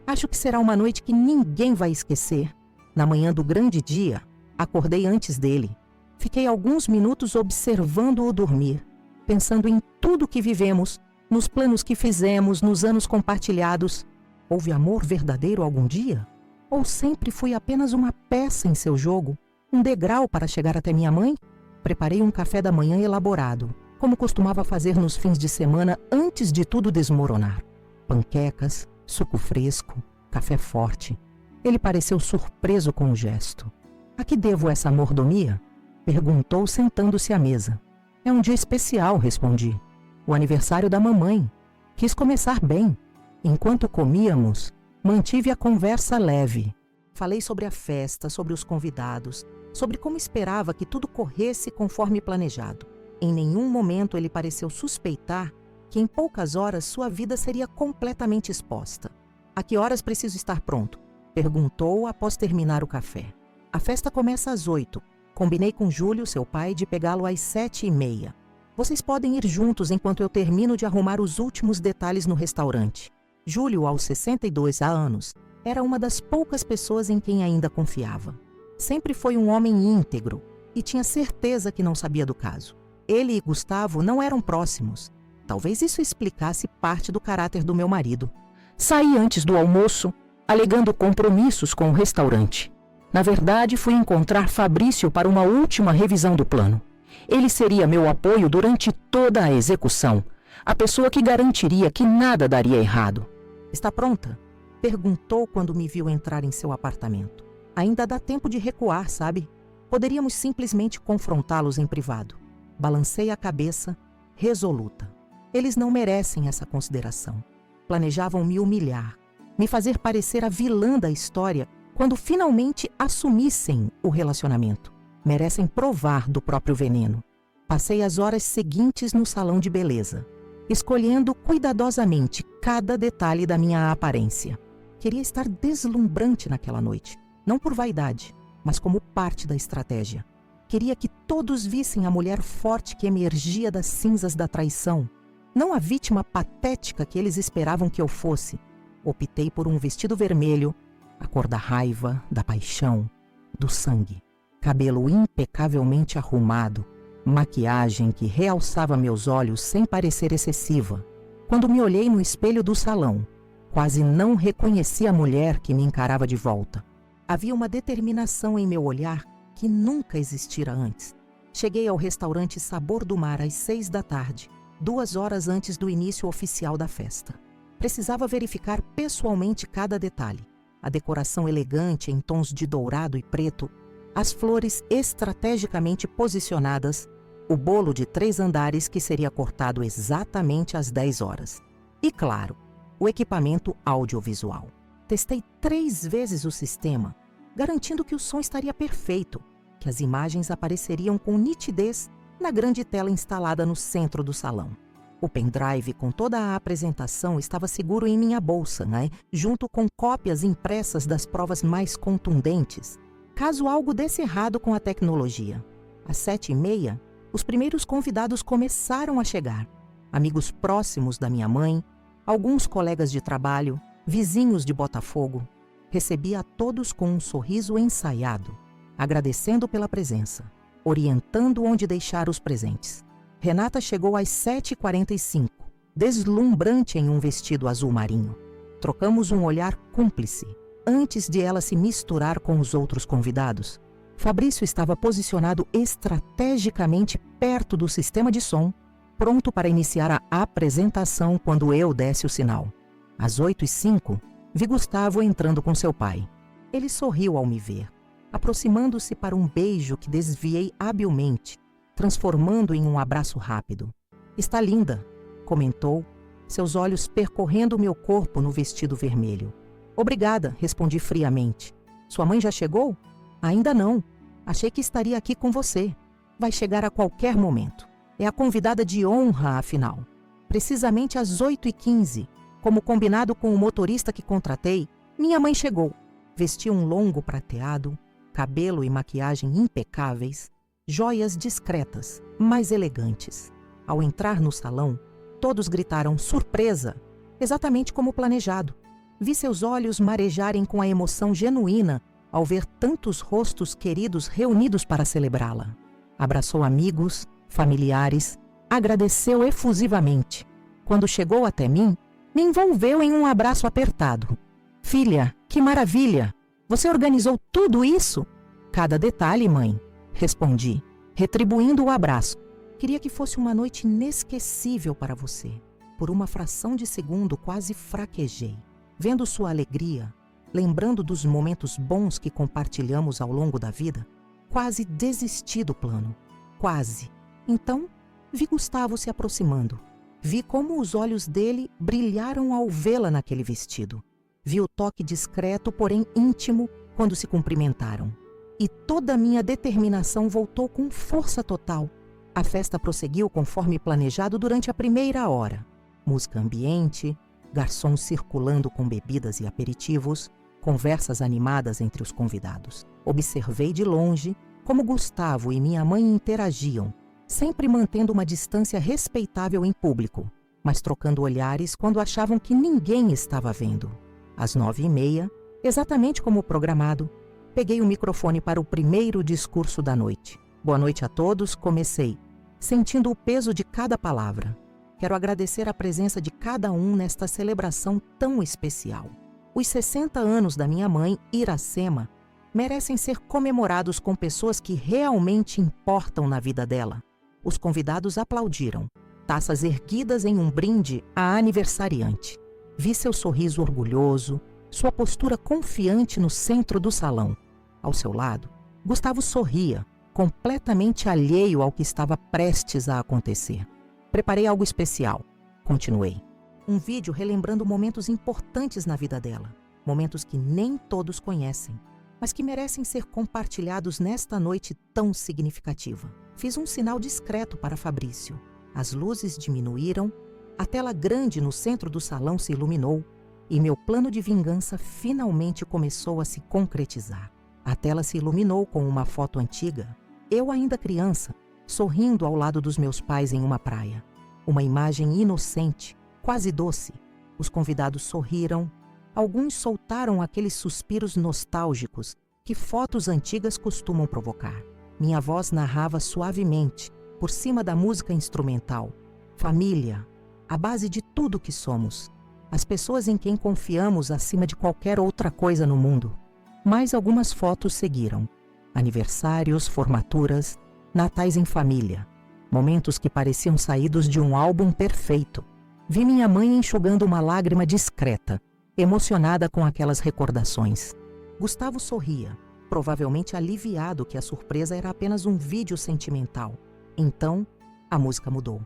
Acho que será uma noite que ninguém vai esquecer. Na manhã do grande dia, acordei antes dele. Fiquei alguns minutos observando-o dormir, pensando em tudo que vivemos, nos planos que fizemos, nos anos compartilhados. Houve amor verdadeiro algum dia? Ou sempre fui apenas uma peça em seu jogo? Um degrau para chegar até minha mãe? Preparei um café da manhã elaborado, como costumava fazer nos fins de semana antes de tudo desmoronar. Panquecas, suco fresco, café forte. Ele pareceu surpreso com o gesto. A que devo essa mordomia? Perguntou sentando-se à mesa. É um dia especial, respondi. O aniversário da mamãe. Quis começar bem. Enquanto comíamos, mantive a conversa leve. Falei sobre a festa, sobre os convidados, sobre como esperava que tudo corresse conforme planejado. Em nenhum momento ele pareceu suspeitar que em poucas horas sua vida seria completamente exposta. A que horas preciso estar pronto? Perguntou após terminar o café. A festa começa às 8. Combinei com Júlio, seu pai, de pegá-lo às 7h30. Vocês podem ir juntos enquanto eu termino de arrumar os últimos detalhes no restaurante. Júlio, aos 62 anos, era uma das poucas pessoas em quem ainda confiava. Sempre foi um homem íntegro e tinha certeza que não sabia do caso. Ele e Gustavo não eram próximos. Talvez isso explicasse parte do caráter do meu marido. Saí antes do almoço, alegando compromissos com o restaurante. Na verdade, fui encontrar Fabrício para uma última revisão do plano. Ele seria meu apoio durante toda a execução, a pessoa que garantiria que nada daria errado. Está pronta? Perguntou quando me viu entrar em seu apartamento. Ainda dá tempo de recuar, sabe? Poderíamos simplesmente confrontá-los em privado. Balancei a cabeça, resoluta. Eles não merecem essa consideração. Planejavam me humilhar, me fazer parecer a vilã da história quando finalmente assumissem o relacionamento. Merecem provar do próprio veneno. Passei as horas seguintes no salão de beleza, escolhendo cuidadosamente cada detalhe da minha aparência. Queria estar deslumbrante naquela noite, não por vaidade, mas como parte da estratégia. Queria que todos vissem a mulher forte que emergia das cinzas da traição, não a vítima patética que eles esperavam que eu fosse. Optei por um vestido vermelho, a cor da raiva, da paixão, do sangue. Cabelo impecavelmente arrumado, maquiagem que realçava meus olhos sem parecer excessiva. Quando me olhei no espelho do salão, quase não reconheci a mulher que me encarava de volta. Havia uma determinação em meu olhar que nunca existira antes. Cheguei ao restaurante Sabor do Mar às 6h, 2 horas antes do início oficial da festa. Precisava verificar pessoalmente cada detalhe. A decoração elegante em tons de dourado e preto, as flores estrategicamente posicionadas, o bolo de 3 andares que seria cortado exatamente às 10 horas. E claro, o equipamento audiovisual. Testei 3 vezes o sistema, garantindo que o som estaria perfeito, que as imagens apareceriam com nitidez na grande tela instalada no centro do salão. O pendrive com toda a apresentação estava seguro em minha bolsa, junto com cópias impressas das provas mais contundentes, caso algo desse errado com a tecnologia. Às 7h30, os primeiros convidados começaram a chegar. Amigos próximos da minha mãe, alguns colegas de trabalho, vizinhos de Botafogo. Recebi a todos com um sorriso ensaiado, agradecendo pela presença, orientando onde deixar os presentes. Renata chegou às 7h45, deslumbrante em um vestido azul marinho. Trocamos um olhar cúmplice, antes de ela se misturar com os outros convidados. Fabrício estava posicionado estrategicamente perto do sistema de som, pronto para iniciar a apresentação quando eu desse o sinal. Às 8h05, vi Gustavo entrando com seu pai. Ele sorriu ao me ver, aproximando-se para um beijo que desviei habilmente, transformando em um abraço rápido. "Está linda", comentou, seus olhos percorrendo meu corpo no vestido vermelho. "Obrigada", respondi friamente. "Sua mãe já chegou?" "Ainda não. Achei que estaria aqui com você. Vai chegar a qualquer momento. É a convidada de honra, afinal. Precisamente às 8h15, como combinado com o motorista que contratei, minha mãe chegou. Vestia um longo prateado, cabelo e maquiagem impecáveis, joias discretas, mas elegantes. Ao entrar no salão, todos gritaram surpresa, exatamente como planejado. Vi seus olhos marejarem com a emoção genuína ao ver tantos rostos queridos reunidos para celebrá-la. Abraçou amigos, familiares, agradeceu efusivamente. Quando chegou até mim, me envolveu em um abraço apertado. "Filha, que maravilha! Você organizou tudo isso?" "Cada detalhe, mãe", respondi, retribuindo o abraço. "Queria que fosse uma noite inesquecível para você." Por uma fração de segundo, quase fraquejei. Vendo sua alegria, lembrando dos momentos bons que compartilhamos ao longo da vida, quase desisti do plano. Quase. Então, vi Gustavo se aproximando. Vi como os olhos dele brilharam ao vê-la naquele vestido. Vi o toque discreto, porém íntimo, quando se cumprimentaram. E toda a minha determinação voltou com força total. A festa prosseguiu conforme planejado durante a primeira hora. Música ambiente, garçons circulando com bebidas e aperitivos, conversas animadas entre os convidados. Observei de longe como Gustavo e minha mãe interagiam, sempre mantendo uma distância respeitável em público, mas trocando olhares quando achavam que ninguém estava vendo. Às 9h30, exatamente como programado, peguei o microfone para o primeiro discurso da noite. "Boa noite a todos", comecei, sentindo o peso de cada palavra. "Quero agradecer a presença de cada um nesta celebração tão especial. Os 60 anos da minha mãe, Iracema, merecem ser comemorados com pessoas que realmente importam na vida dela." Os convidados aplaudiram, taças erguidas em um brinde à aniversariante. Vi seu sorriso orgulhoso, sua postura confiante no centro do salão. Ao seu lado, Gustavo sorria, completamente alheio ao que estava prestes a acontecer. "Preparei algo especial", continuei. "Um vídeo relembrando momentos importantes na vida dela. Momentos que nem todos conhecem, mas que merecem ser compartilhados nesta noite tão significativa." Fiz um sinal discreto para Fabrício. As luzes diminuíram, a tela grande no centro do salão se iluminou e meu plano de vingança finalmente começou a se concretizar. A tela se iluminou com uma foto antiga, eu ainda criança, sorrindo ao lado dos meus pais em uma praia. Uma imagem inocente, quase doce. Os convidados sorriram, alguns soltaram aqueles suspiros nostálgicos que fotos antigas costumam provocar. Minha voz narrava suavemente, por cima da música instrumental. Família, a base de tudo que somos. As pessoas em quem confiamos acima de qualquer outra coisa no mundo. Mais algumas fotos seguiram. Aniversários, formaturas, natais em família. Momentos que pareciam saídos de um álbum perfeito. Vi minha mãe enxugando uma lágrima discreta, emocionada com aquelas recordações. Gustavo sorria, provavelmente aliviado que a surpresa era apenas um vídeo sentimental. Então, a música mudou.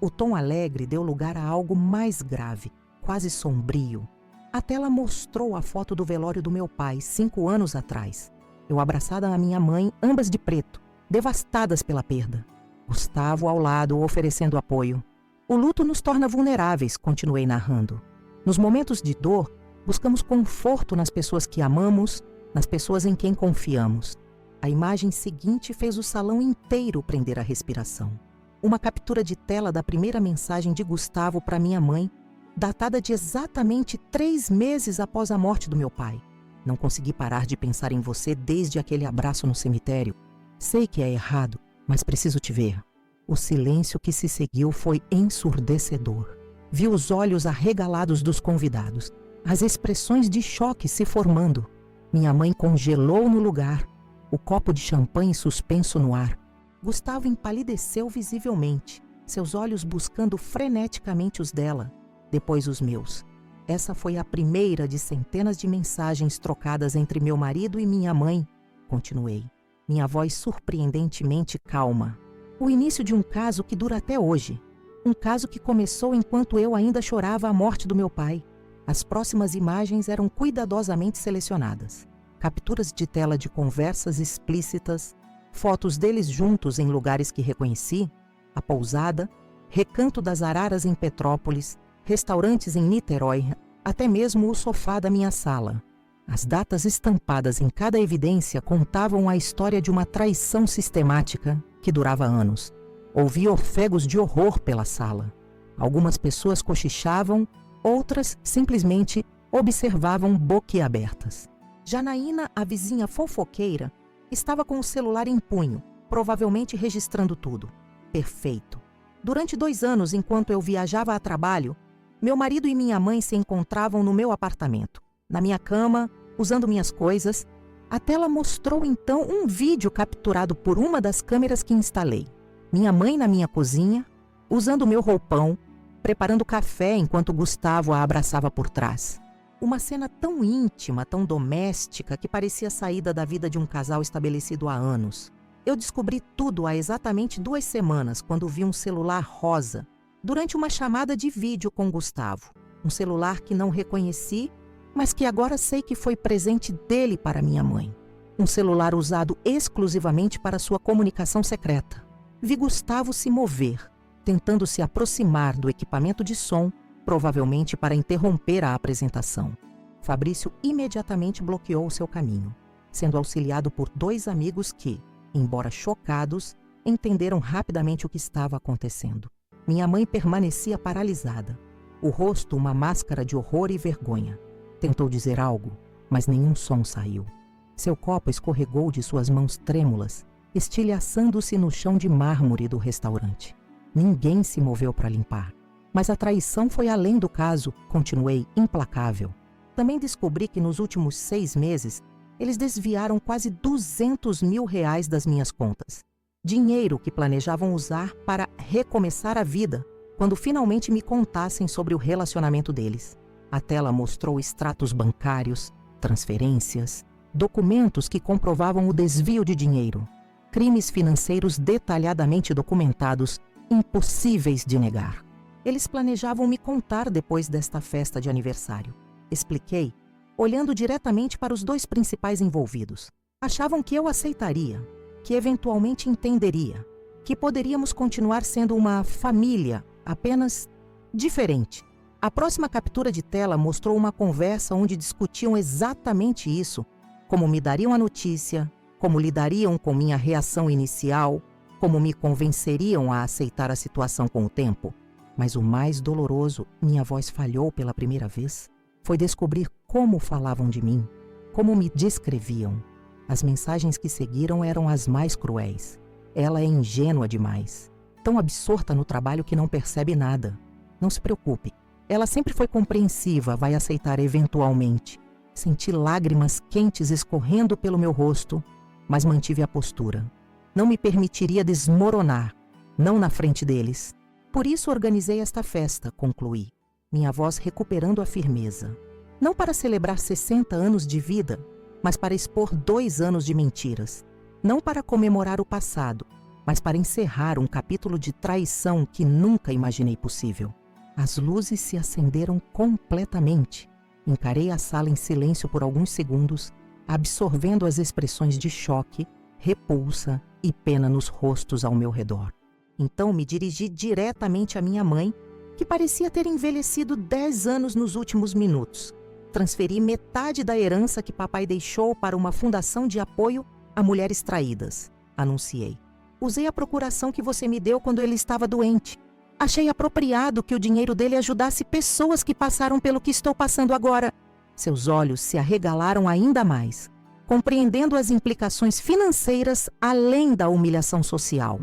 O tom alegre deu lugar a algo mais grave, quase sombrio. A tela mostrou a foto do velório do meu pai, 5 anos atrás. Eu abraçada à minha mãe, ambas de preto, devastadas pela perda. Gustavo ao lado, oferecendo apoio. "O luto nos torna vulneráveis", continuei narrando. "Nos momentos de dor, buscamos conforto nas pessoas que amamos, nas pessoas em quem confiamos." A imagem seguinte fez o salão inteiro prender a respiração. Uma captura de tela da primeira mensagem de Gustavo para minha mãe, datada de exatamente 3 meses após a morte do meu pai. "Não consegui parar de pensar em você desde aquele abraço no cemitério. Sei que é errado, mas preciso te ver." O silêncio que se seguiu foi ensurdecedor. Vi os olhos arregalados dos convidados. as expressões de choque se formando. Minha mãe congelou no lugar, o copo de champanhe suspenso no ar. Gustavo empalideceu visivelmente, seus olhos buscando freneticamente os dela, depois os meus. Essa foi a primeira de centenas de mensagens trocadas entre meu marido e minha mãe, continuei, minha voz surpreendentemente calma. O início de um caso que dura até hoje. Um caso que começou enquanto eu ainda chorava a morte do meu pai. As próximas imagens eram cuidadosamente selecionadas. Capturas de tela de conversas explícitas, fotos deles juntos em lugares que reconheci, a pousada, Recanto das Araras em Petrópolis, restaurantes em Niterói, até mesmo o sofá da minha sala. As datas estampadas em cada evidência contavam a história de uma traição sistemática que durava anos. Ouvi ofegos de horror pela sala. Algumas pessoas cochichavam, outras simplesmente observavam boquiabertas. Janaína, a vizinha fofoqueira, estava com o celular em punho, provavelmente registrando tudo. Perfeito. Durante 2 anos, enquanto eu viajava a trabalho, meu marido e minha mãe se encontravam no meu apartamento, na minha cama, usando minhas coisas. A tela mostrou então um vídeo capturado por uma das câmeras que instalei. Minha mãe na minha cozinha, usando meu roupão, preparando café enquanto Gustavo a abraçava por trás. Uma cena tão íntima, tão doméstica, que parecia saída da vida de um casal estabelecido há anos. Eu descobri tudo há exatamente 2 semanas, quando vi um celular rosa, durante uma chamada de vídeo com Gustavo. Um celular que não reconheci, mas que agora sei que foi presente dele para minha mãe. Um celular usado exclusivamente para sua comunicação secreta. Vi Gustavo se mover, tentando se aproximar do equipamento de som, provavelmente para interromper a apresentação. Fabrício imediatamente bloqueou seu caminho, sendo auxiliado por 2 amigos que, embora chocados, entenderam rapidamente o que estava acontecendo. Minha mãe permanecia paralisada, o rosto uma máscara de horror e vergonha. Tentou dizer algo, mas nenhum som saiu. Seu copo escorregou de suas mãos trêmulas, estilhaçando-se no chão de mármore do restaurante. Ninguém se moveu para limpar. Mas a traição foi além do caso, continuei implacável. Também descobri que nos últimos 6 meses, eles desviaram quase R$200 mil das minhas contas. Dinheiro que planejavam usar para recomeçar a vida, quando finalmente me contassem sobre o relacionamento deles. A tela mostrou extratos bancários, transferências, documentos que comprovavam o desvio de dinheiro, crimes financeiros detalhadamente documentados, impossíveis de negar. Eles planejavam me contar depois desta festa de aniversário. Expliquei, olhando diretamente para os 2 principais envolvidos. Achavam que eu aceitaria, que eventualmente entenderia, que poderíamos continuar sendo uma família, apenas diferente. A próxima captura de tela mostrou uma conversa onde discutiam exatamente isso, como me dariam a notícia, como lidariam com minha reação inicial, como me convenceriam a aceitar a situação com o tempo. Mas o mais doloroso, minha voz falhou pela primeira vez, foi descobrir como falavam de mim, como me descreviam. As mensagens que seguiram eram as mais cruéis. Ela é ingênua demais, tão absorta no trabalho que não percebe nada. Não se preocupe, ela sempre foi compreensiva, vai aceitar eventualmente. Senti lágrimas quentes escorrendo pelo meu rosto, mas mantive a postura. Não me permitiria desmoronar, não na frente deles. Por isso organizei esta festa, concluí, minha voz recuperando a firmeza. Não para celebrar 60 anos de vida, mas para expor 2 anos de mentiras. Não para comemorar o passado, mas para encerrar um capítulo de traição que nunca imaginei possível. As luzes se acenderam completamente. Encarei a sala em silêncio por alguns segundos, absorvendo as expressões de choque, repulsa e pena nos rostos ao meu redor. Então me dirigi diretamente à minha mãe, que parecia ter envelhecido 10 anos nos últimos minutos. Transferi metade da herança que papai deixou para uma fundação de apoio a mulheres traídas, anunciei. Usei a procuração que você me deu quando ele estava doente. Achei apropriado que o dinheiro dele ajudasse pessoas que passaram pelo que estou passando agora. Seus olhos se arregalaram ainda mais, compreendendo as implicações financeiras além da humilhação social.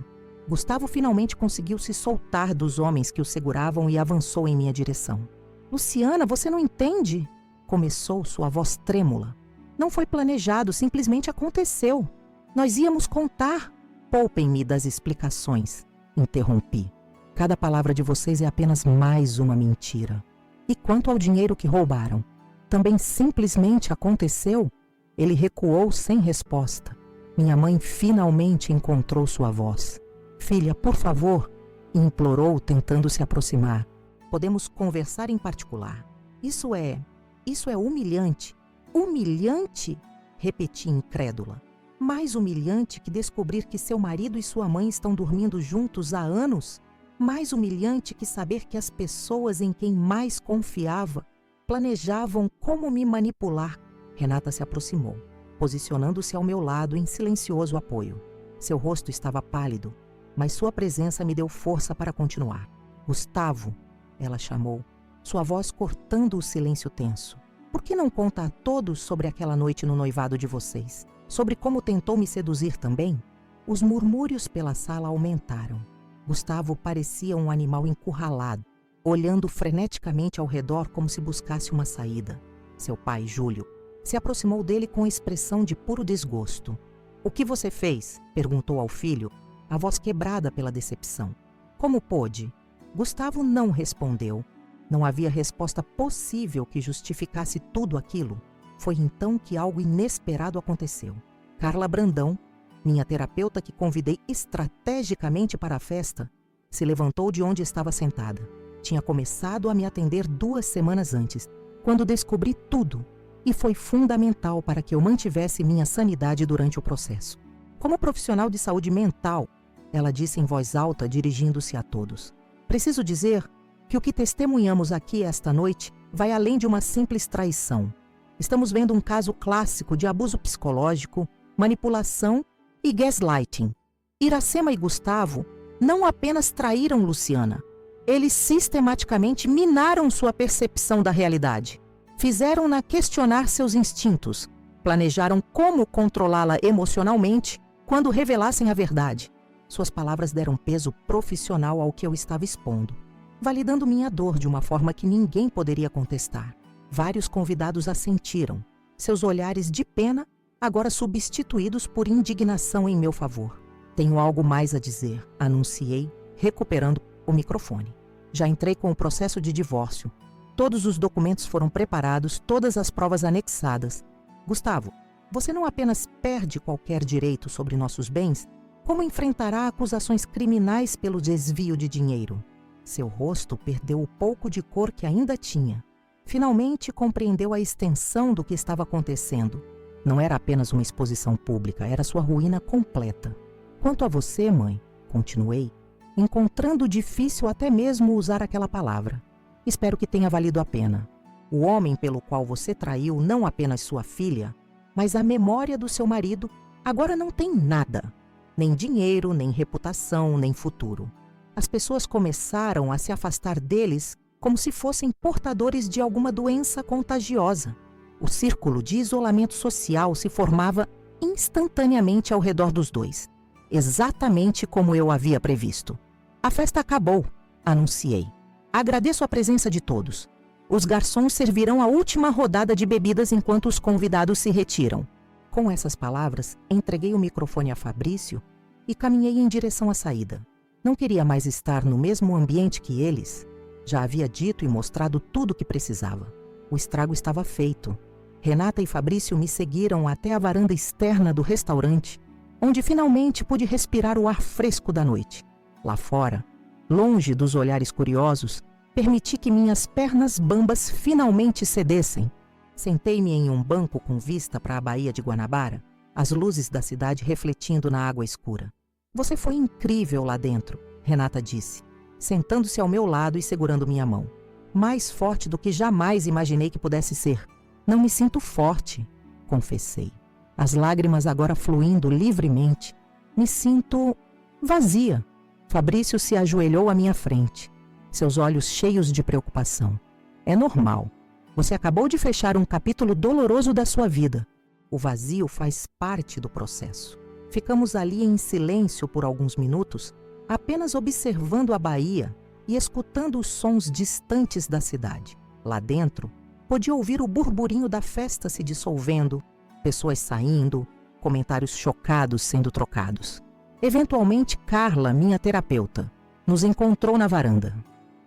Gustavo finalmente conseguiu se soltar dos homens que o seguravam e avançou em minha direção. Luciana, você não entende? Começou sua voz trêmula. Não foi planejado, simplesmente aconteceu. Nós íamos contar. Poupem-me das explicações, interrompi. Cada palavra de vocês é apenas mais uma mentira. E quanto ao dinheiro que roubaram? Também simplesmente aconteceu? Ele recuou sem resposta. Minha mãe finalmente encontrou sua voz. Filha, por favor, implorou, tentando se aproximar. Podemos conversar em particular. Isso é humilhante. Humilhante? Repeti incrédula. Mais humilhante que descobrir que seu marido e sua mãe estão dormindo juntos há anos? Mais humilhante que saber que as pessoas em quem mais confiava planejavam como me manipular. Renata se aproximou, posicionando-se ao meu lado em silencioso apoio. Seu rosto estava pálido, mas sua presença me deu força para continuar. Gustavo, ela chamou, sua voz cortando o silêncio tenso. Por que não conta a todos sobre aquela noite no noivado de vocês? Sobre como tentou me seduzir também? Os murmúrios pela sala aumentaram. Gustavo parecia um animal encurralado, olhando freneticamente ao redor como se buscasse uma saída. Seu pai, Júlio, se aproximou dele com expressão de puro desgosto. "O que você fez?" perguntou ao filho, a voz quebrada pela decepção. "Como pôde?" Gustavo não respondeu. Não havia resposta possível que justificasse tudo aquilo. Foi então que algo inesperado aconteceu. Carla Brandão, minha terapeuta que convidei estrategicamente para a festa, se levantou de onde estava sentada. Tinha começado a me atender 2 semanas antes, quando descobri tudo, e foi fundamental para que eu mantivesse minha sanidade durante o processo. Como profissional de saúde mental, ela disse em voz alta, dirigindo-se a todos. Preciso dizer que o que testemunhamos aqui esta noite vai além de uma simples traição. Estamos vendo um caso clássico de abuso psicológico, manipulação e gaslighting. Iracema e Gustavo não apenas traíram Luciana, eles sistematicamente minaram sua percepção da realidade. Fizeram-na questionar seus instintos, planejaram como controlá-la emocionalmente quando revelassem a verdade. Suas palavras deram peso profissional ao que eu estava expondo, validando minha dor de uma forma que ninguém poderia contestar. Vários convidados assentiram, seus olhares de pena agora substituídos por indignação em meu favor. Tenho algo mais a dizer, anunciei, recuperando o microfone. Já entrei com o processo de divórcio. Todos os documentos foram preparados, todas as provas anexadas. Gustavo, você não apenas perde qualquer direito sobre nossos bens, como enfrentará acusações criminais pelo desvio de dinheiro. Seu rosto perdeu o pouco de cor que ainda tinha. Finalmente compreendeu a extensão do que estava acontecendo. Não era apenas uma exposição pública, era sua ruína completa. Quanto a você, mãe, continuei, encontrando difícil até mesmo usar aquela palavra. Espero que tenha valido a pena. O homem pelo qual você traiu não apenas sua filha, mas a memória do seu marido agora não tem nada. Nem dinheiro, nem reputação, nem futuro. As pessoas começaram a se afastar deles como se fossem portadores de alguma doença contagiosa. O círculo de isolamento social se formava instantaneamente ao redor dos dois, exatamente como eu havia previsto. A festa acabou, anunciei. Agradeço a presença de todos. Os garçons servirão a última rodada de bebidas enquanto os convidados se retiram. Com essas palavras, entreguei o microfone a Fabrício e caminhei em direção à saída. Não queria mais estar no mesmo ambiente que eles. Já havia dito e mostrado tudo o que precisava. O estrago estava feito. Renata e Fabrício me seguiram até a varanda externa do restaurante, onde finalmente pude respirar o ar fresco da noite. Lá fora, longe dos olhares curiosos, permiti que minhas pernas bambas finalmente cedessem. Sentei-me em um banco com vista para a Baía de Guanabara, as luzes da cidade refletindo na água escura. Você foi incrível lá dentro, Renata disse, sentando-se ao meu lado e segurando minha mão. Mais forte do que jamais imaginei que pudesse ser. Não me sinto forte, confessei. As lágrimas agora fluindo livremente. Me sinto vazia. Fabrício se ajoelhou à minha frente, seus olhos cheios de preocupação. É normal. Você acabou de fechar um capítulo doloroso da sua vida. O vazio faz parte do processo. Ficamos ali em silêncio por alguns minutos, apenas observando a baía e escutando os sons distantes da cidade. Lá dentro, Podia ouvir o burburinho da festa se dissolvendo, pessoas saindo, comentários chocados sendo trocados. Eventualmente, Carla, minha terapeuta, nos encontrou na varanda.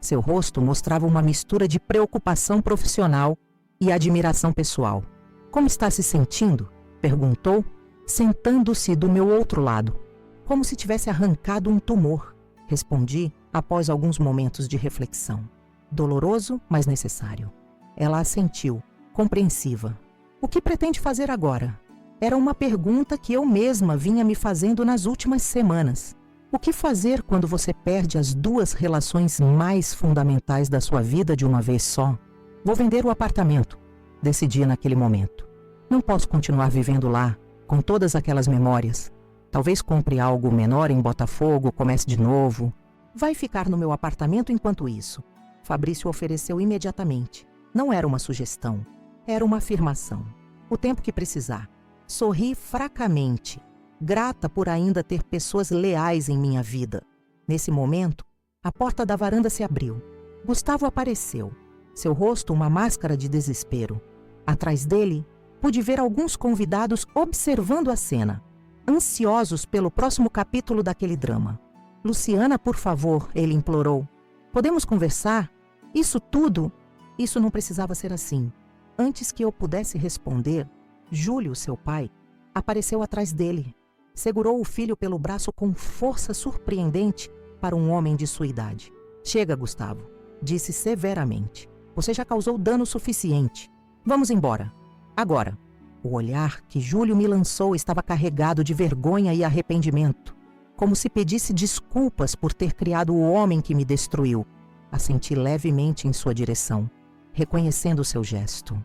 Seu rosto mostrava uma mistura de preocupação profissional e admiração pessoal. "Como está se sentindo?" perguntou, sentando-se do meu outro lado, como se tivesse arrancado um tumor. Respondi após alguns momentos de reflexão. "Doloroso, mas necessário." Ela assentiu, compreensiva. "O que pretende fazer agora?" Era uma pergunta que eu mesma vinha me fazendo nas últimas semanas. O que fazer quando você perde as duas relações mais fundamentais da sua vida de uma vez só? "Vou vender o apartamento", decidi naquele momento. "Não posso continuar vivendo lá, com todas aquelas memórias. Talvez compre algo menor em Botafogo, comece de novo." "Vai ficar no meu apartamento enquanto isso", Fabrício ofereceu imediatamente. Não era uma sugestão, era uma afirmação. "O tempo que precisar." Sorri fracamente, grata por ainda ter pessoas leais em minha vida. Nesse momento, a porta da varanda se abriu. Gustavo apareceu, seu rosto uma máscara de desespero. Atrás dele, pude ver alguns convidados observando a cena, ansiosos pelo próximo capítulo daquele drama. "Luciana, por favor", ele implorou. "Podemos conversar? Isso tudo?" Isso não precisava ser assim. Antes que eu pudesse responder, Júlio, seu pai, apareceu atrás dele. Segurou o filho pelo braço com força surpreendente para um homem de sua idade. "Chega, Gustavo", disse severamente. "Você já causou dano suficiente. Vamos embora. Agora." O olhar que Júlio me lançou estava carregado de vergonha e arrependimento, como se pedisse desculpas por ter criado o homem que me destruiu. Assenti levemente em sua direção, reconhecendo seu gesto.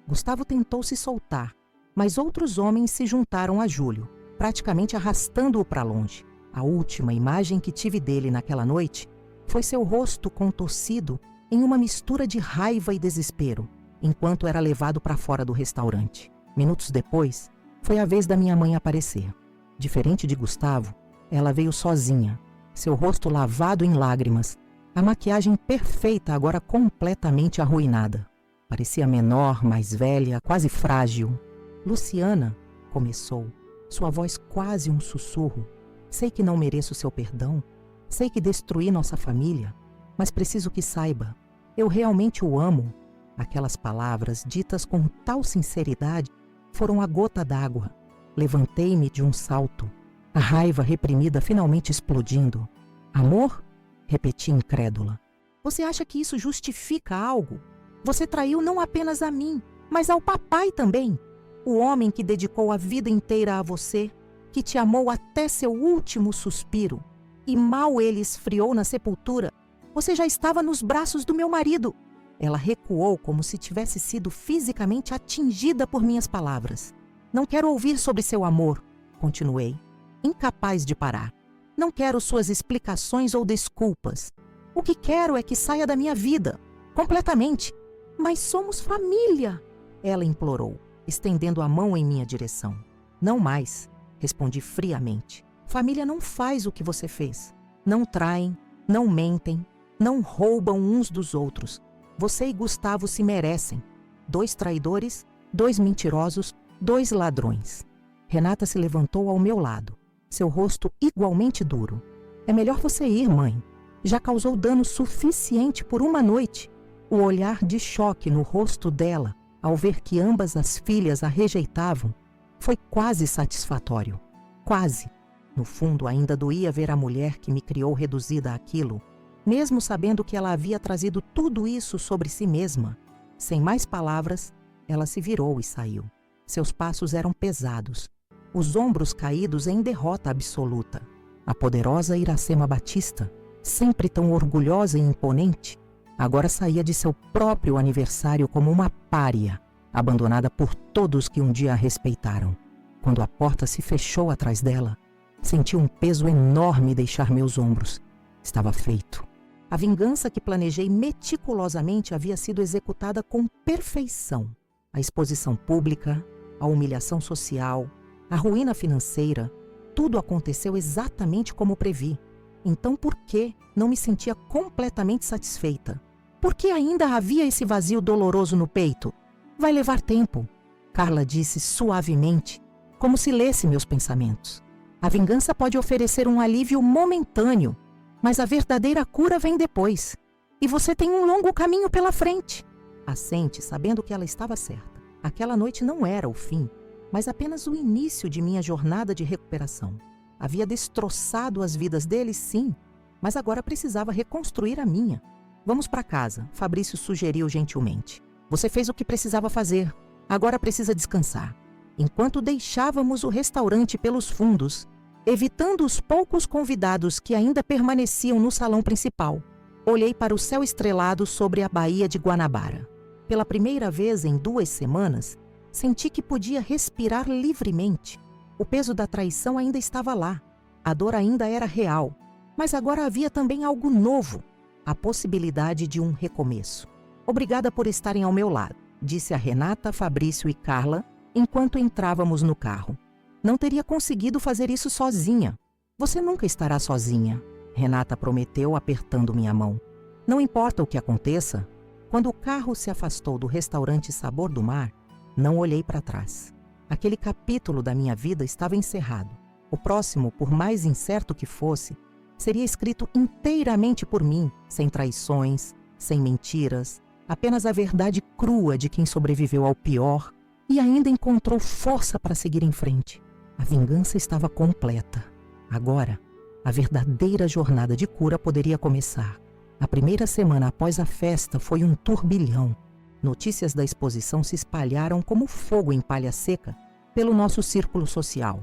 Gustavo tentou se soltar, mas outros homens se juntaram a Júlio, praticamente arrastando-o para longe. A última imagem que tive dele naquela noite foi seu rosto contorcido em uma mistura de raiva e desespero, enquanto era levado para fora do restaurante. Minutos depois, foi a vez da minha mãe aparecer. Diferente de Gustavo, ela veio sozinha, seu rosto lavado em lágrimas, a maquiagem perfeita agora completamente arruinada. Parecia menor, mais velha, quase frágil. "Luciana", começou, sua voz quase um sussurro. "Sei que não mereço seu perdão, sei que destruí nossa família, mas preciso que saiba, eu realmente o amo." Aquelas palavras, ditas com tal sinceridade, foram a gota d'água. Levantei-me de um salto, a raiva reprimida finalmente explodindo. "Amor?", repeti incrédula. "Você acha que isso justifica algo? Você traiu não apenas a mim, mas ao papai também. O homem que dedicou a vida inteira a você, que te amou até seu último suspiro. E mal ele esfriou na sepultura, você já estava nos braços do meu marido." Ela recuou como se tivesse sido fisicamente atingida por minhas palavras. "Não quero ouvir sobre seu amor", continuei, incapaz de parar. "Não quero suas explicações ou desculpas. O que quero é que saia da minha vida, completamente." "Mas somos família", ela implorou, estendendo a mão em minha direção. "Não mais", respondi friamente. "Família não faz o que você fez. Não traem, não mentem, não roubam uns dos outros. Você e Gustavo se merecem. 2 traidores, 2 mentirosos, 2 ladrões." Renata se levantou ao meu lado, seu rosto igualmente duro. "É melhor você ir, mãe. Já causou dano suficiente por uma noite." O olhar de choque no rosto dela, ao ver que ambas as filhas a rejeitavam, foi quase satisfatório. Quase. No fundo, ainda doía ver a mulher que me criou reduzida àquilo, mesmo sabendo que ela havia trazido tudo isso sobre si mesma. Sem mais palavras, ela se virou e saiu. Seus passos eram pesados, os ombros caídos em derrota absoluta. A poderosa Iracema Batista, sempre tão orgulhosa e imponente, agora saía de seu próprio aniversário como uma pária, abandonada por todos que um dia a respeitaram. Quando a porta se fechou atrás dela, senti um peso enorme deixar meus ombros. Estava feito. A vingança que planejei meticulosamente havia sido executada com perfeição. A exposição pública, a humilhação social, a ruína financeira, tudo aconteceu exatamente como previ. Então por que não me sentia completamente satisfeita? Por que ainda havia esse vazio doloroso no peito? Vai levar tempo, Carla disse suavemente, como se lesse meus pensamentos. A vingança pode oferecer um alívio momentâneo, mas a verdadeira cura vem depois. E você tem um longo caminho pela frente. Assente, sabendo que ela estava certa. Aquela noite não era o fim, mas apenas o início de minha jornada de recuperação. Havia destroçado as vidas deles, sim, mas agora precisava reconstruir a minha. Vamos para casa, Fabrício sugeriu gentilmente. Você fez o que precisava fazer, agora precisa descansar. Enquanto deixávamos o restaurante pelos fundos, evitando os poucos convidados que ainda permaneciam no salão principal, olhei para o céu estrelado sobre a Baía de Guanabara. Pela primeira vez em 2 semanas, senti que podia respirar livremente. O peso da traição ainda estava lá. A dor ainda era real. Mas agora havia também algo novo. A possibilidade de um recomeço. Obrigada por estarem ao meu lado, disse a Renata, Fabrício e Carla, enquanto entrávamos no carro. Não teria conseguido fazer isso sozinha. Você nunca estará sozinha, Renata prometeu, apertando minha mão. Não importa o que aconteça, quando o carro se afastou do restaurante Sabor do Mar, não olhei para trás. Aquele capítulo da minha vida estava encerrado. O próximo, por mais incerto que fosse, seria escrito inteiramente por mim, sem traições, sem mentiras, apenas a verdade crua de quem sobreviveu ao pior e ainda encontrou força para seguir em frente. A vingança estava completa. Agora, a verdadeira jornada de cura poderia começar. A primeira semana após a festa foi um turbilhão. Notícias da exposição se espalharam como fogo em palha seca pelo nosso círculo social.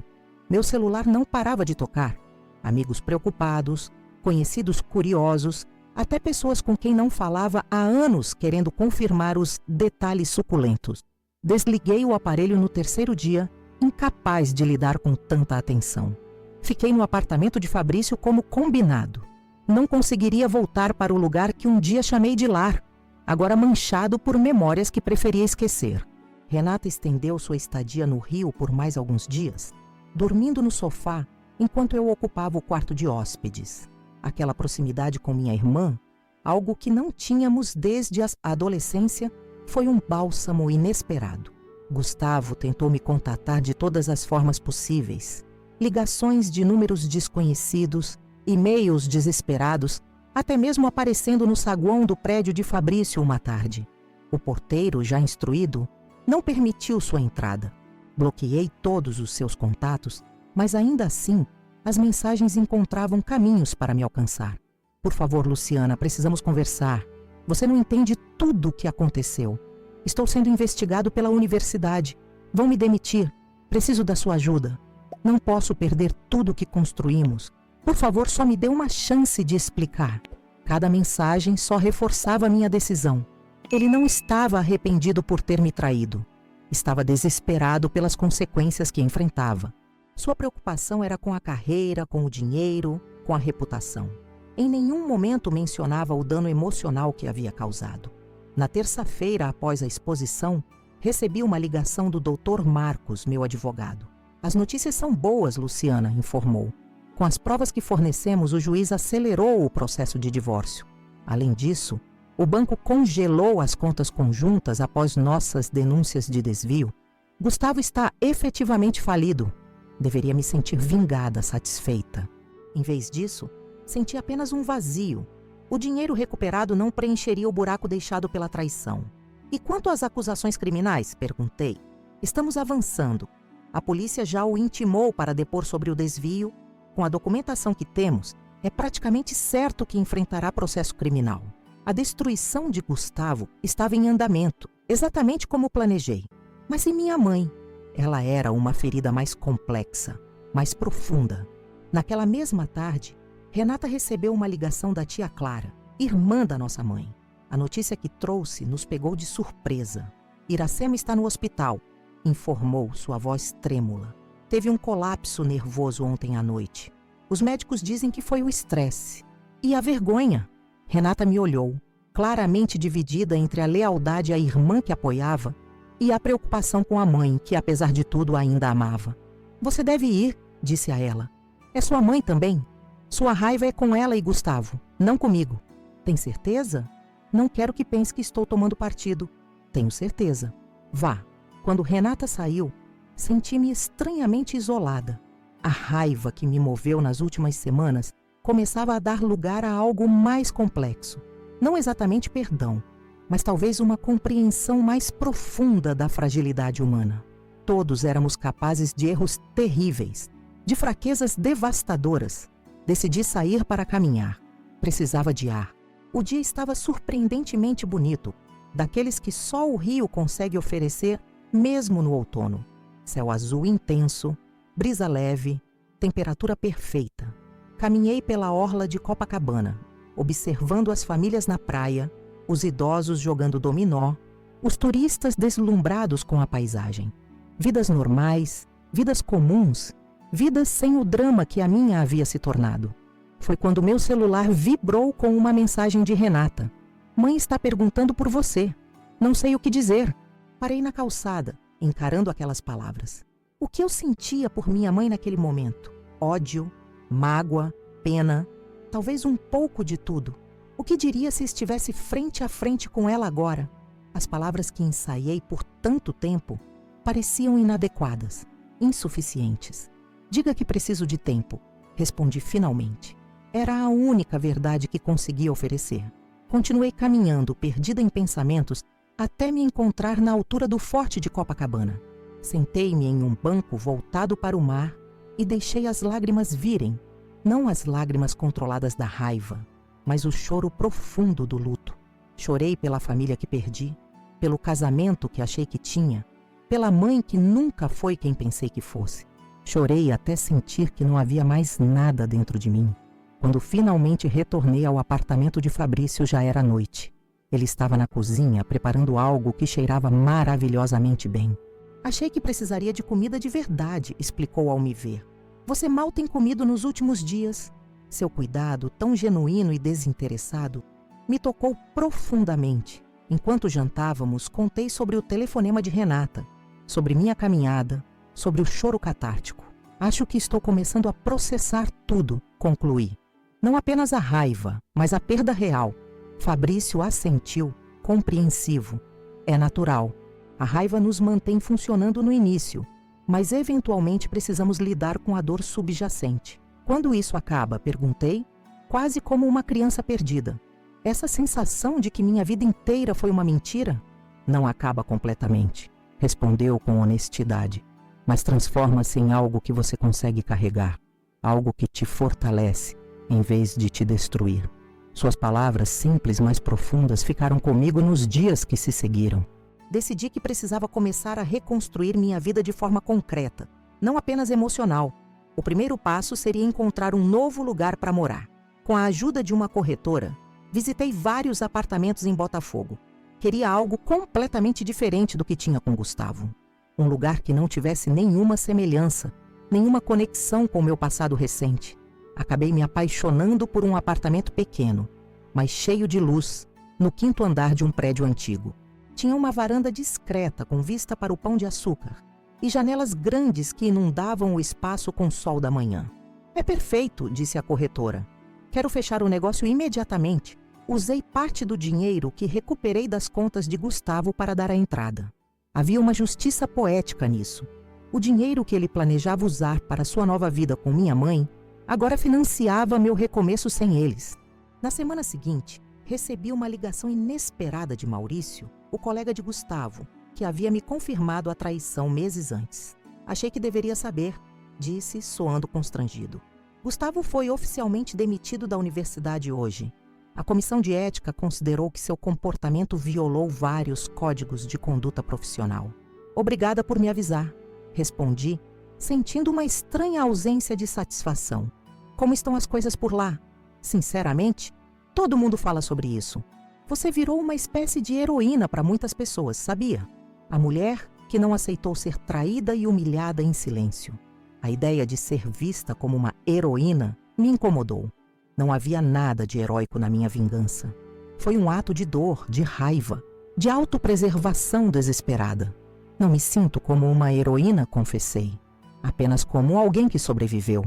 Meu celular não parava de tocar. Amigos preocupados, conhecidos curiosos, até pessoas com quem não falava há anos querendo confirmar os detalhes suculentos. Desliguei o aparelho no 3º dia, incapaz de lidar com tanta atenção. Fiquei no apartamento de Fabrício como combinado. Não conseguiria voltar para o lugar que um dia chamei de lar, agora manchado por memórias que preferia esquecer. Renata estendeu sua estadia no Rio por mais alguns dias, dormindo no sofá enquanto eu ocupava o quarto de hóspedes. Aquela proximidade com minha irmã, algo que não tínhamos desde a adolescência, foi um bálsamo inesperado. Gustavo tentou me contatar de todas as formas possíveis. Ligações de números desconhecidos, e-mails desesperados, até mesmo aparecendo no saguão do prédio de Fabrício uma tarde. O porteiro, já instruído, não permitiu sua entrada. Bloqueei todos os seus contatos, mas ainda assim, as mensagens encontravam caminhos para me alcançar. Por favor, Luciana, precisamos conversar. Você não entende tudo o que aconteceu. Estou sendo investigado pela universidade. Vão me demitir. Preciso da sua ajuda. Não posso perder tudo o que construímos. Por favor, só me dê uma chance de explicar. Cada mensagem só reforçava minha decisão. Ele não estava arrependido por ter me traído. Estava desesperado pelas consequências que enfrentava. Sua preocupação era com a carreira, com o dinheiro, com a reputação. Em nenhum momento mencionava o dano emocional que havia causado. Na terça-feira, após a exposição, recebi uma ligação do Dr. Marcos, meu advogado. As notícias são boas, Luciana, informou. Com as provas que fornecemos, o juiz acelerou o processo de divórcio. Além disso, o banco congelou as contas conjuntas após nossas denúncias de desvio. Gustavo está efetivamente falido. Deveria me sentir vingada, satisfeita. Em vez disso, senti apenas um vazio. O dinheiro recuperado não preencheria o buraco deixado pela traição. E quanto às acusações criminais? Perguntei. Estamos avançando. A polícia já o intimou para depor sobre o desvio. Com a documentação que temos, é praticamente certo que enfrentará processo criminal. A destruição de Gustavo estava em andamento, exatamente como planejei. Mas e minha mãe? Ela era uma ferida mais complexa, mais profunda. Naquela mesma tarde, Renata recebeu uma ligação da tia Clara, irmã da nossa mãe. A notícia que trouxe nos pegou de surpresa. Iracema está no hospital, informou sua voz trêmula. Teve um colapso nervoso ontem à noite. Os médicos dizem que foi o estresse. E a vergonha? Renata me olhou, claramente dividida entre a lealdade à irmã que apoiava e a preocupação com a mãe, que apesar de tudo ainda amava. Você deve ir, disse a ela. É sua mãe também? Sua raiva é com ela e Gustavo, não comigo. Tem certeza? Não quero que pense que estou tomando partido. Tenho certeza. Vá. Quando Renata saiu, senti-me estranhamente isolada. A raiva que me moveu nas últimas semanas começava a dar lugar a algo mais complexo. Não exatamente perdão, mas talvez uma compreensão mais profunda da fragilidade humana. Todos éramos capazes de erros terríveis, de fraquezas devastadoras. Decidi sair para caminhar. Precisava de ar. O dia estava surpreendentemente bonito, daqueles que só o rio consegue oferecer mesmo no outono. Céu azul intenso, brisa leve, temperatura perfeita. Caminhei pela orla de Copacabana, observando as famílias na praia, os idosos jogando dominó, os turistas deslumbrados com a paisagem. Vidas normais, vidas comuns, vidas sem o drama que a minha havia se tornado. Foi quando meu celular vibrou com uma mensagem de Renata. Mãe está perguntando por você. Não sei o que dizer. Parei na calçada, encarando aquelas palavras. O que eu sentia por minha mãe naquele momento? Ódio, mágoa, pena, talvez um pouco de tudo. O que diria se estivesse frente a frente com ela agora? As palavras que ensaiei por tanto tempo pareciam inadequadas, insuficientes. Diga que preciso de tempo, respondi finalmente. Era a única verdade que conseguia oferecer. Continuei caminhando, perdida em pensamentos, até me encontrar na altura do forte de Copacabana. Sentei-me em um banco voltado para o mar e deixei as lágrimas virem, não as lágrimas controladas da raiva, mas o choro profundo do luto. Chorei pela família que perdi, pelo casamento que achei que tinha, pela mãe que nunca foi quem pensei que fosse. Chorei até sentir que não havia mais nada dentro de mim. Quando finalmente retornei ao apartamento de Fabrício, já era noite. Ele estava na cozinha preparando algo que cheirava maravilhosamente bem. Achei que precisaria de comida de verdade, explicou ao me ver. Você mal tem comido nos últimos dias. Seu cuidado, tão genuíno e desinteressado, me tocou profundamente. Enquanto jantávamos, contei sobre o telefonema de Renata, sobre minha caminhada, sobre o choro catártico. Acho que estou começando a processar tudo, concluí. Não apenas a raiva, mas a perda real. Fabrício assentiu, compreensivo. É natural. A raiva nos mantém funcionando no início, mas eventualmente precisamos lidar com a dor subjacente. Quando isso acaba? Perguntei, quase como uma criança perdida. Essa sensação de que minha vida inteira foi uma mentira? Não acaba completamente, respondeu com honestidade, mas transforma-se em algo que você consegue carregar, algo que te fortalece, em vez de te destruir. Suas palavras simples, mas profundas, ficaram comigo nos dias que se seguiram. Decidi que precisava começar a reconstruir minha vida de forma concreta, não apenas emocional. O primeiro passo seria encontrar um novo lugar para morar. Com a ajuda de uma corretora, visitei vários apartamentos em Botafogo. Queria algo completamente diferente do que tinha com Gustavo. Um lugar que não tivesse nenhuma semelhança, nenhuma conexão com o meu passado recente. Acabei me apaixonando por um apartamento pequeno, mas cheio de luz, no 5º andar de um prédio antigo. Tinha uma varanda discreta com vista para o Pão de Açúcar e janelas grandes que inundavam o espaço com o sol da manhã. É perfeito, disse a corretora. Quero fechar o negócio imediatamente. Usei parte do dinheiro que recuperei das contas de Gustavo para dar a entrada. Havia uma justiça poética nisso. O dinheiro que ele planejava usar para sua nova vida com minha mãe agora financiava meu recomeço sem eles. Na semana seguinte, recebi uma ligação inesperada de Maurício, o colega de Gustavo, que havia me confirmado a traição meses antes. Achei que deveria saber, disse, soando constrangido. Gustavo foi oficialmente demitido da universidade hoje. A comissão de ética considerou que seu comportamento violou vários códigos de conduta profissional. Obrigada por me avisar, respondi, sentindo uma estranha ausência de satisfação. Como estão as coisas por lá? Sinceramente, todo mundo fala sobre isso. Você virou uma espécie de heroína para muitas pessoas, sabia? A mulher que não aceitou ser traída e humilhada em silêncio. A ideia de ser vista como uma heroína me incomodou. Não havia nada de heróico na minha vingança. Foi um ato de dor, de raiva, de autopreservação desesperada. Não me sinto como uma heroína, confessei. Apenas como alguém que sobreviveu.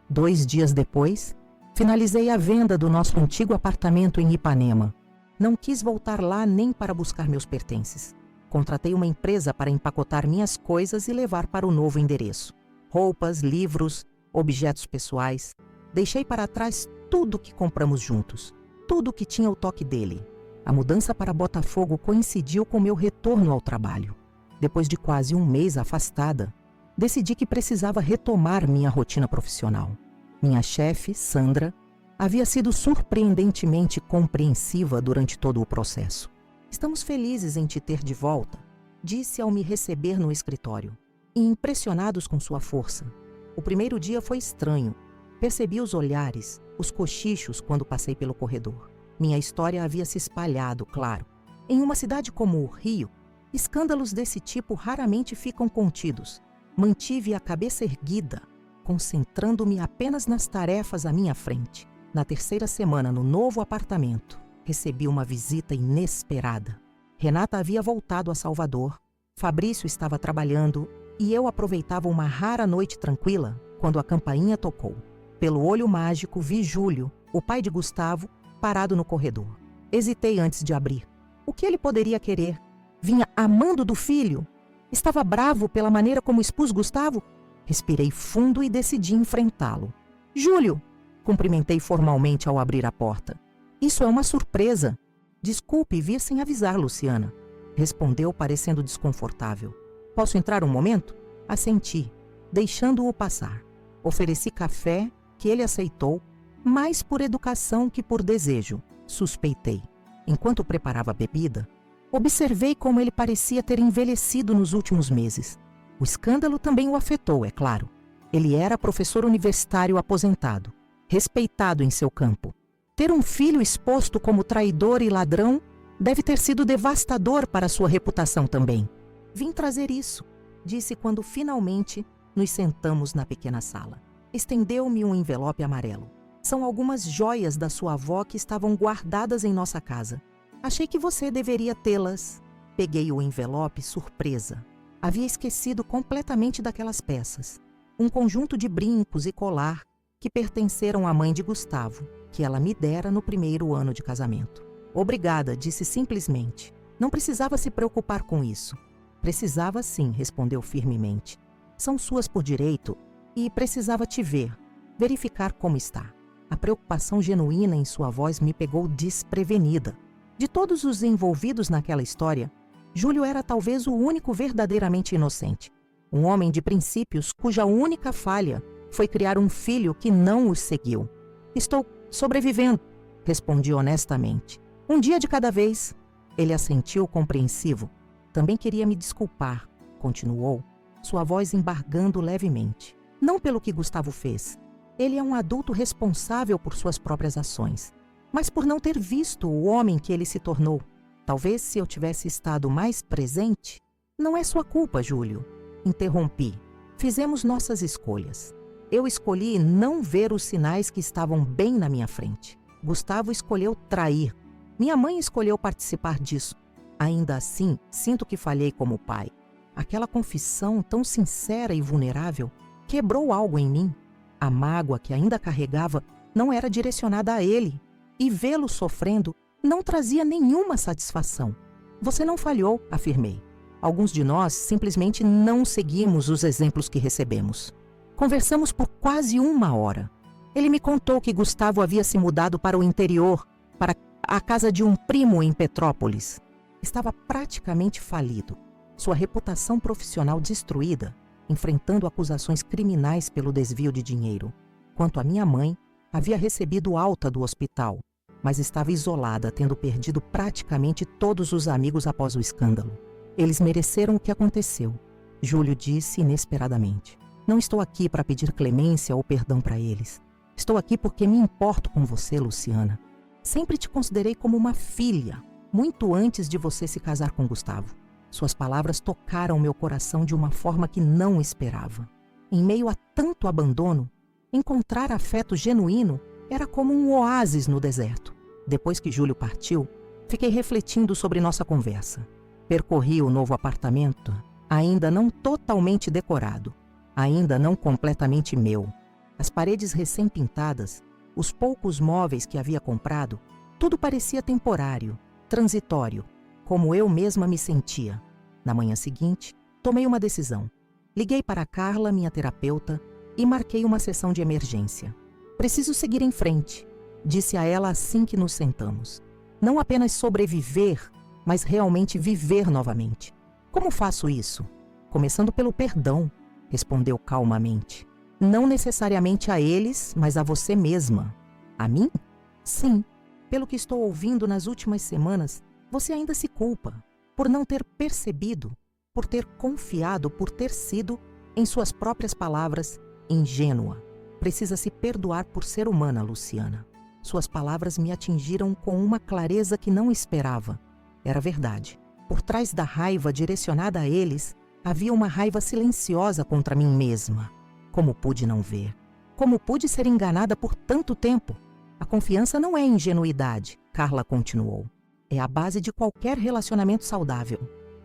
2 dias depois, finalizei a venda do nosso antigo apartamento em Ipanema. Não quis voltar lá nem para buscar meus pertences. Contratei uma empresa para empacotar minhas coisas e levar para o novo endereço. Roupas, livros, objetos pessoais. Deixei para trás tudo que compramos juntos. Tudo que tinha o toque dele. A mudança para Botafogo coincidiu com meu retorno ao trabalho. Depois de quase um mês afastada, decidi que precisava retomar minha rotina profissional. Minha chefe, Sandra, havia sido surpreendentemente compreensiva durante todo o processo. Estamos felizes em te ter de volta, disse ao me receber no escritório, e impressionados com sua força. O primeiro dia foi estranho. Percebi os olhares, os cochichos quando passei pelo corredor. Minha história havia se espalhado, claro. Em uma cidade como o Rio, escândalos desse tipo raramente ficam contidos. Mantive a cabeça erguida, concentrando-me apenas nas tarefas à minha frente. Na terceira semana no novo apartamento, recebi uma visita inesperada. Renata havia voltado a Salvador, Fabrício estava trabalhando e eu aproveitava uma rara noite tranquila quando a campainha tocou. Pelo olho mágico vi Júlio, o pai de Gustavo, parado no corredor. Hesitei antes de abrir. O que ele poderia querer? Vinha amando do filho? Estava bravo pela maneira como expus Gustavo? Respirei fundo e decidi enfrentá-lo. Júlio! Cumprimentei formalmente ao abrir a porta. Isso é uma surpresa. Desculpe vir sem avisar, Luciana. Respondeu parecendo desconfortável. Posso entrar um momento? Assenti, deixando-o passar. Ofereci café, que ele aceitou, mais por educação que por desejo, suspeitei. Enquanto preparava a bebida, observei como ele parecia ter envelhecido nos últimos meses. O escândalo também o afetou, é claro. Ele era professor universitário aposentado, respeitado em seu campo. Ter um filho exposto como traidor e ladrão deve ter sido devastador para sua reputação também. Vim trazer isso, disse quando finalmente nos sentamos na pequena sala. Estendeu-me um envelope amarelo. São algumas joias da sua avó que estavam guardadas em nossa casa. Achei que você deveria tê-las. Peguei o envelope surpresa. Havia esquecido completamente daquelas peças. Um conjunto de brincos e colar que pertenceram à mãe de Gustavo, que ela me dera no primeiro ano de casamento. Obrigada, disse simplesmente. Não precisava se preocupar com isso. Precisava sim, respondeu firmemente. São suas por direito e precisava te ver, verificar como está. A preocupação genuína em sua voz me pegou desprevenida. De todos os envolvidos naquela história, Júlio era talvez o único verdadeiramente inocente. Um homem de princípios cuja única falha foi criar um filho que não os seguiu. Estou sobrevivendo, respondi honestamente. Um dia de cada vez. Ele assentiu compreensivo. Também queria me desculpar, continuou, sua voz embargando levemente. Não pelo que Gustavo fez. Ele é um adulto responsável por suas próprias ações, mas por não ter visto o homem que ele se tornou. Talvez se eu tivesse estado mais presente. Não é sua culpa, Júlio. Interrompi. Fizemos nossas escolhas. Eu escolhi não ver os sinais que estavam bem na minha frente. Gustavo escolheu trair. Minha mãe escolheu participar disso. Ainda assim, sinto que falhei como pai. Aquela confissão tão sincera e vulnerável quebrou algo em mim. A mágoa que ainda carregava não era direcionada a ele, e vê-lo sofrendo não trazia nenhuma satisfação. Você não falhou, afirmei. Alguns de nós simplesmente não seguimos os exemplos que recebemos. Conversamos por quase 1 hora. Ele me contou que Gustavo havia se mudado para o interior, para a casa de um primo em Petrópolis. Estava praticamente falido, sua reputação profissional destruída, enfrentando acusações criminais pelo desvio de dinheiro. Quanto à minha mãe, havia recebido alta do hospital, mas estava isolada, tendo perdido praticamente todos os amigos após o escândalo. Eles mereceram o que aconteceu, Júlio disse inesperadamente. Não estou aqui para pedir clemência ou perdão para eles. Estou aqui porque me importo com você, Luciana. Sempre te considerei como uma filha, muito antes de você se casar com Gustavo. Suas palavras tocaram meu coração de uma forma que não esperava. Em meio a tanto abandono, encontrar afeto genuíno era como um oásis no deserto. Depois que Júlio partiu, fiquei refletindo sobre nossa conversa. Percorri o novo apartamento, ainda não totalmente decorado, ainda não completamente meu. As paredes recém-pintadas, os poucos móveis que havia comprado, tudo parecia temporário, transitório, como eu mesma me sentia. Na manhã seguinte, tomei uma decisão. Liguei para Carla, minha terapeuta, e marquei uma sessão de emergência. Preciso seguir em frente, disse a ela assim que nos sentamos. Não apenas sobreviver, mas realmente viver novamente. Como faço isso? Começando pelo perdão, respondeu calmamente. Não necessariamente a eles, mas a você mesma. A mim? Sim. Pelo que estou ouvindo nas últimas semanas, você ainda se culpa por não ter percebido, por ter confiado, por ter sido, em suas próprias palavras, ingênua. Precisa se perdoar por ser humana, Luciana. Suas palavras me atingiram com uma clareza que não esperava. Era verdade. Por trás da raiva direcionada a eles, havia uma raiva silenciosa contra mim mesma. Como pude não ver? Como pude ser enganada por tanto tempo? A confiança não é ingenuidade, Carla continuou. É a base de qualquer relacionamento saudável.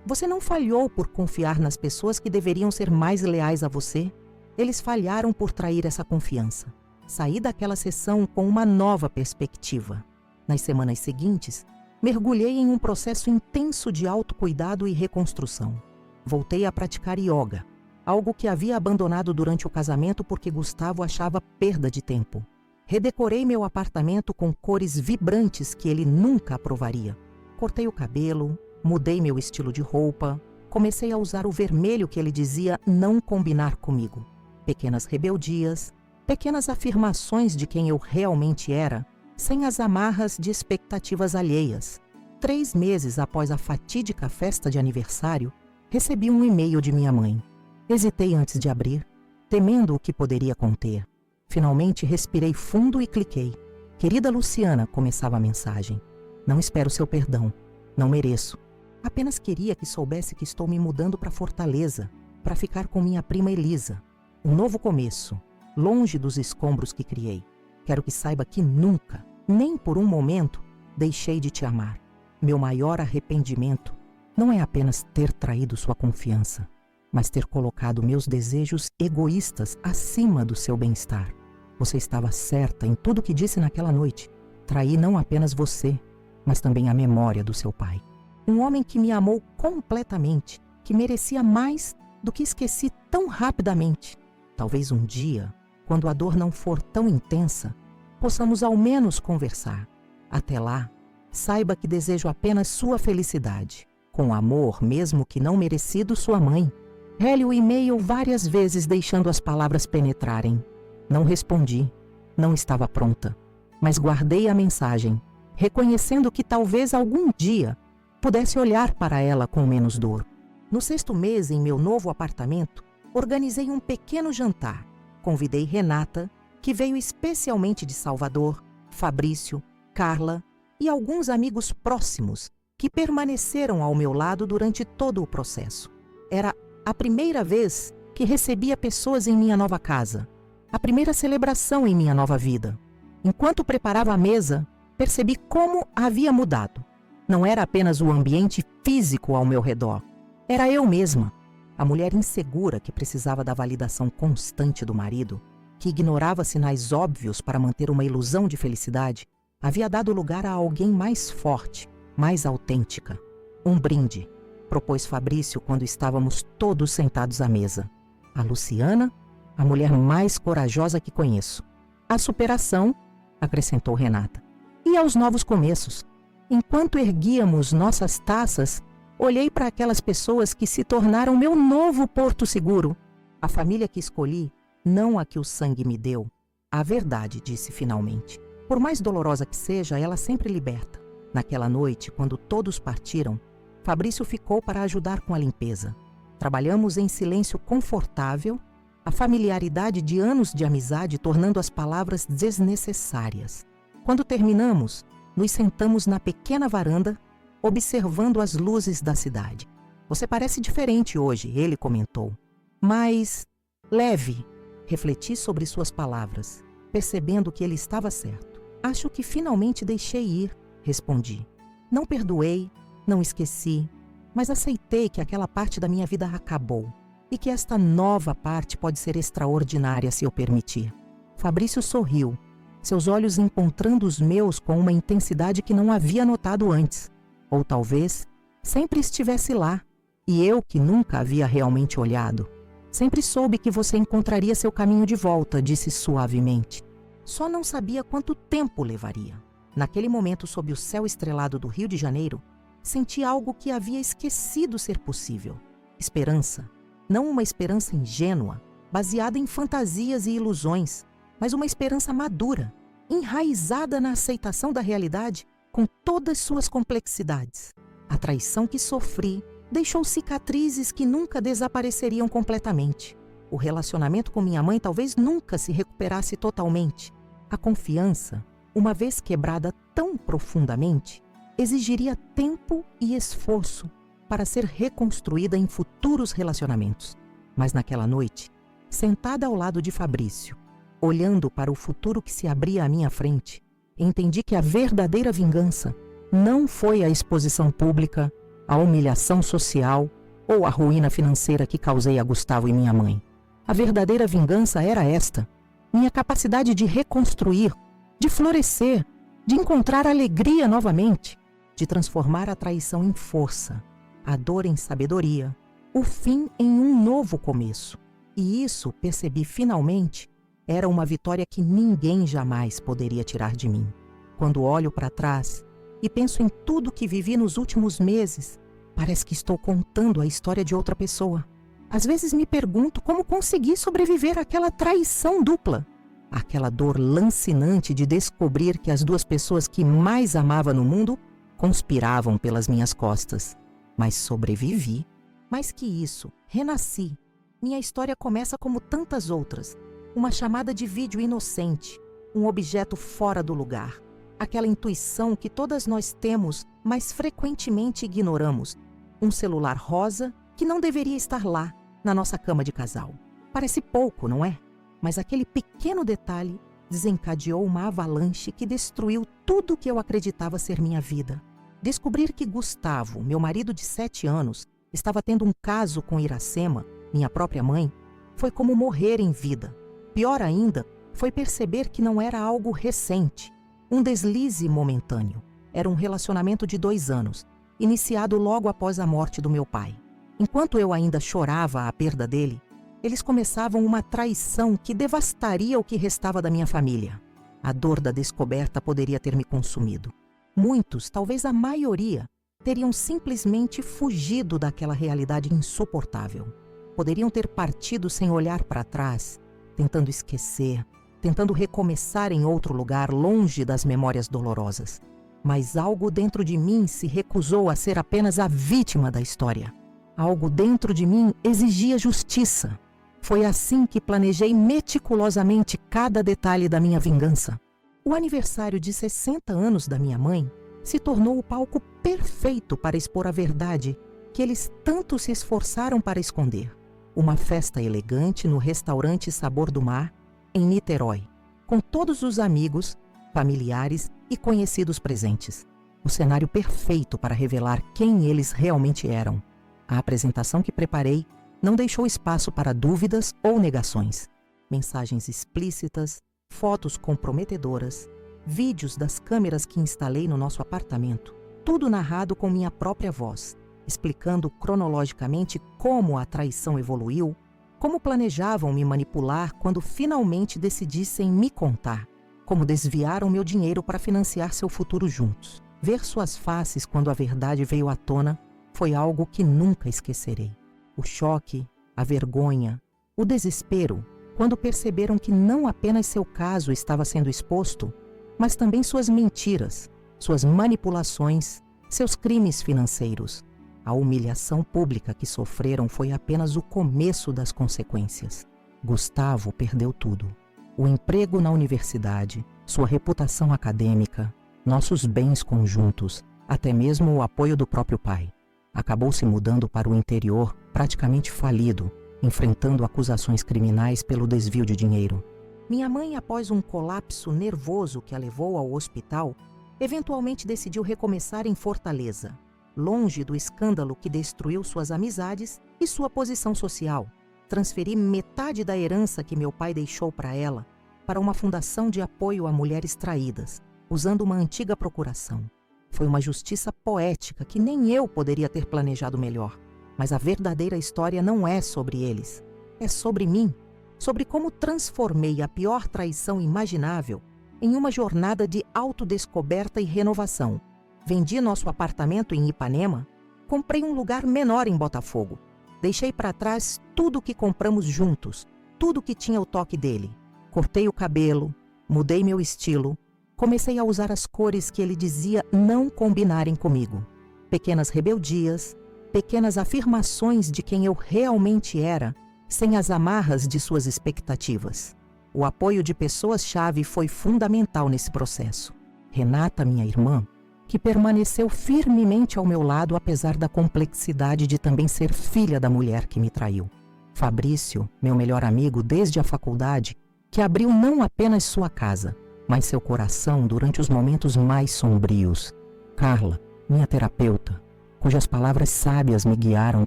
Você não falhou por confiar nas pessoas que deveriam ser mais leais a você. Eles falharam por trair essa confiança. Saí daquela sessão com uma nova perspectiva. Nas semanas seguintes, mergulhei em um processo intenso de autocuidado e reconstrução. Voltei a praticar yoga, algo que havia abandonado durante o casamento porque Gustavo achava perda de tempo. Redecorei meu apartamento com cores vibrantes que ele nunca aprovaria. Cortei o cabelo, mudei meu estilo de roupa, comecei a usar o vermelho que ele dizia não combinar comigo. Pequenas rebeldias, pequenas afirmações de quem eu realmente era, sem as amarras de expectativas alheias. 3 meses após a fatídica festa de aniversário, recebi um e-mail de minha mãe. Hesitei antes de abrir, temendo o que poderia conter. Finalmente respirei fundo e cliquei. Querida Luciana, começava a mensagem. Não espero seu perdão. Não mereço. Apenas queria que soubesse que estou me mudando para Fortaleza, para ficar com minha prima Elisa. Um novo começo, longe dos escombros que criei. Quero que saiba que nunca, nem por um momento, deixei de te amar. Meu maior arrependimento não é apenas ter traído sua confiança, mas ter colocado meus desejos egoístas acima do seu bem-estar. Você estava certa em tudo que disse naquela noite. Traí não apenas você, mas também a memória do seu pai. Um homem que me amou completamente, que merecia mais do que esqueci tão rapidamente. Talvez um dia, quando a dor não for tão intensa, possamos ao menos conversar. Até lá, saiba que desejo apenas sua felicidade. Com amor, mesmo que não merecido, sua mãe. Rele o e-mail várias vezes, deixando as palavras penetrarem. Não respondi. Não estava pronta. Mas guardei a mensagem, reconhecendo que talvez algum dia pudesse olhar para ela com menos dor. No 6º mês, em meu novo apartamento, organizei um pequeno jantar. Convidei Renata, que veio especialmente de Salvador, Fabrício, Carla e alguns amigos próximos que permaneceram ao meu lado durante todo o processo. Era a primeira vez que recebia pessoas em minha nova casa, a primeira celebração em minha nova vida. Enquanto preparava a mesa, percebi como havia mudado. Não era apenas o ambiente físico ao meu redor, era eu mesma. A mulher insegura que precisava da validação constante do marido, que ignorava sinais óbvios para manter uma ilusão de felicidade, havia dado lugar a alguém mais forte, mais autêntica. Um brinde, propôs Fabrício quando estávamos todos sentados à mesa. A Luciana, a mulher mais corajosa que conheço. A superação, acrescentou Renata. E aos novos começos. Enquanto erguíamos nossas taças, olhei para aquelas pessoas que se tornaram meu novo porto seguro. A família que escolhi, não a que o sangue me deu. A verdade, disse finalmente. Por mais dolorosa que seja, ela sempre liberta. Naquela noite, quando todos partiram, Fabrício ficou para ajudar com a limpeza. Trabalhamos em silêncio confortável, a familiaridade de anos de amizade tornando as palavras desnecessárias. Quando terminamos, nos sentamos na pequena varanda, observando as luzes da cidade. Você parece diferente hoje, ele comentou. Mas leve. Refleti sobre suas palavras, percebendo que ele estava certo. Acho que finalmente deixei ir, respondi. Não perdoei, não esqueci, mas aceitei que aquela parte da minha vida acabou e que esta nova parte pode ser extraordinária se eu permitir. Fabrício sorriu, seus olhos encontrando os meus com uma intensidade que não havia notado antes. Ou talvez sempre estivesse lá, e eu que nunca havia realmente olhado. Sempre soube que você encontraria seu caminho de volta, disse suavemente. Só não sabia quanto tempo levaria. Naquele momento, sob o céu estrelado do Rio de Janeiro, senti algo que havia esquecido ser possível. Esperança. Não uma esperança ingênua, baseada em fantasias e ilusões, mas uma esperança madura, enraizada na aceitação da realidade com todas suas complexidades. A traição que sofri deixou cicatrizes que nunca desapareceriam completamente. O relacionamento com minha mãe talvez nunca se recuperasse totalmente. A confiança, uma vez quebrada tão profundamente, exigiria tempo e esforço para ser reconstruída em futuros relacionamentos. Mas naquela noite, sentada ao lado de Fabrício, olhando para o futuro que se abria à minha frente, entendi que a verdadeira vingança não foi a exposição pública, a humilhação social ou a ruína financeira que causei a Gustavo e minha mãe. A verdadeira vingança era esta: minha capacidade de reconstruir, de florescer, de encontrar alegria novamente, de transformar a traição em força, a dor em sabedoria, o fim em um novo começo. E isso, percebi finalmente, era uma vitória que ninguém jamais poderia tirar de mim. Quando olho para trás e penso em tudo que vivi nos últimos meses, parece que estou contando a história de outra pessoa. Às vezes me pergunto como consegui sobreviver àquela traição dupla, aquela dor lancinante de descobrir que as duas pessoas que mais amava no mundo conspiravam pelas minhas costas. Mas sobrevivi. Mais que isso, renasci. Minha história começa como tantas outras. Uma chamada de vídeo inocente, um objeto fora do lugar. Aquela intuição que todas nós temos, mas frequentemente ignoramos. Um celular rosa que não deveria estar lá, na nossa cama de casal. Parece pouco, não é? Mas aquele pequeno detalhe desencadeou uma avalanche que destruiu tudo que eu acreditava ser minha vida. Descobrir que Gustavo, meu marido de 7 anos, estava tendo um caso com Iracema, minha própria mãe, foi como morrer em vida. Pior ainda, foi perceber que não era algo recente, um deslize momentâneo. Era um relacionamento de 2 anos, iniciado logo após a morte do meu pai. Enquanto eu ainda chorava a perda dele, eles começavam uma traição que devastaria o que restava da minha família. A dor da descoberta poderia ter me consumido. Muitos, talvez a maioria, teriam simplesmente fugido daquela realidade insuportável. Poderiam ter partido sem olhar para trás, tentando esquecer, tentando recomeçar em outro lugar, longe das memórias dolorosas. Mas algo dentro de mim se recusou a ser apenas a vítima da história. Algo dentro de mim exigia justiça. Foi assim que planejei meticulosamente cada detalhe da minha vingança. O aniversário de 60 anos da minha mãe se tornou o palco perfeito para expor a verdade que eles tanto se esforçaram para esconder. Uma festa elegante no restaurante Sabor do Mar, em Niterói, com todos os amigos, familiares e conhecidos presentes. O cenário perfeito para revelar quem eles realmente eram. A apresentação que preparei não deixou espaço para dúvidas ou negações. Mensagens explícitas, fotos comprometedoras, vídeos das câmeras que instalei no nosso apartamento, tudo narrado com minha própria voz, explicando cronologicamente como a traição evoluiu, como planejavam me manipular quando finalmente decidissem me contar, como desviaram meu dinheiro para financiar seu futuro juntos. Ver suas faces quando a verdade veio à tona foi algo que nunca esquecerei. O choque, a vergonha, o desespero, quando perceberam que não apenas seu caso estava sendo exposto, mas também suas mentiras, suas manipulações, seus crimes financeiros. A humilhação pública que sofreram foi apenas o começo das consequências. Gustavo perdeu tudo. O emprego na universidade, sua reputação acadêmica, nossos bens conjuntos, até mesmo o apoio do próprio pai. Acabou se mudando para o interior, praticamente falido, enfrentando acusações criminais pelo desvio de dinheiro. Minha mãe, após um colapso nervoso que a levou ao hospital, eventualmente decidiu recomeçar em Fortaleza, longe do escândalo que destruiu suas amizades e sua posição social. Transferi metade da herança que meu pai deixou para ela para uma fundação de apoio a mulheres traídas, usando uma antiga procuração. Foi uma justiça poética que nem eu poderia ter planejado melhor. Mas a verdadeira história não é sobre eles. É sobre mim. Sobre como transformei a pior traição imaginável em uma jornada de autodescoberta e renovação. Vendi nosso apartamento em Ipanema, comprei um lugar menor em Botafogo. Deixei para trás tudo o que compramos juntos, tudo que tinha o toque dele. Cortei o cabelo, mudei meu estilo, comecei a usar as cores que ele dizia não combinarem comigo. Pequenas rebeldias, pequenas afirmações de quem eu realmente era, sem as amarras de suas expectativas. O apoio de pessoas-chave foi fundamental nesse processo. Renata, minha irmã, que permaneceu firmemente ao meu lado apesar da complexidade de também ser filha da mulher que me traiu. Fabrício, meu melhor amigo desde a faculdade, que abriu não apenas sua casa, mas seu coração durante os momentos mais sombrios. Carla, minha terapeuta, cujas palavras sábias me guiaram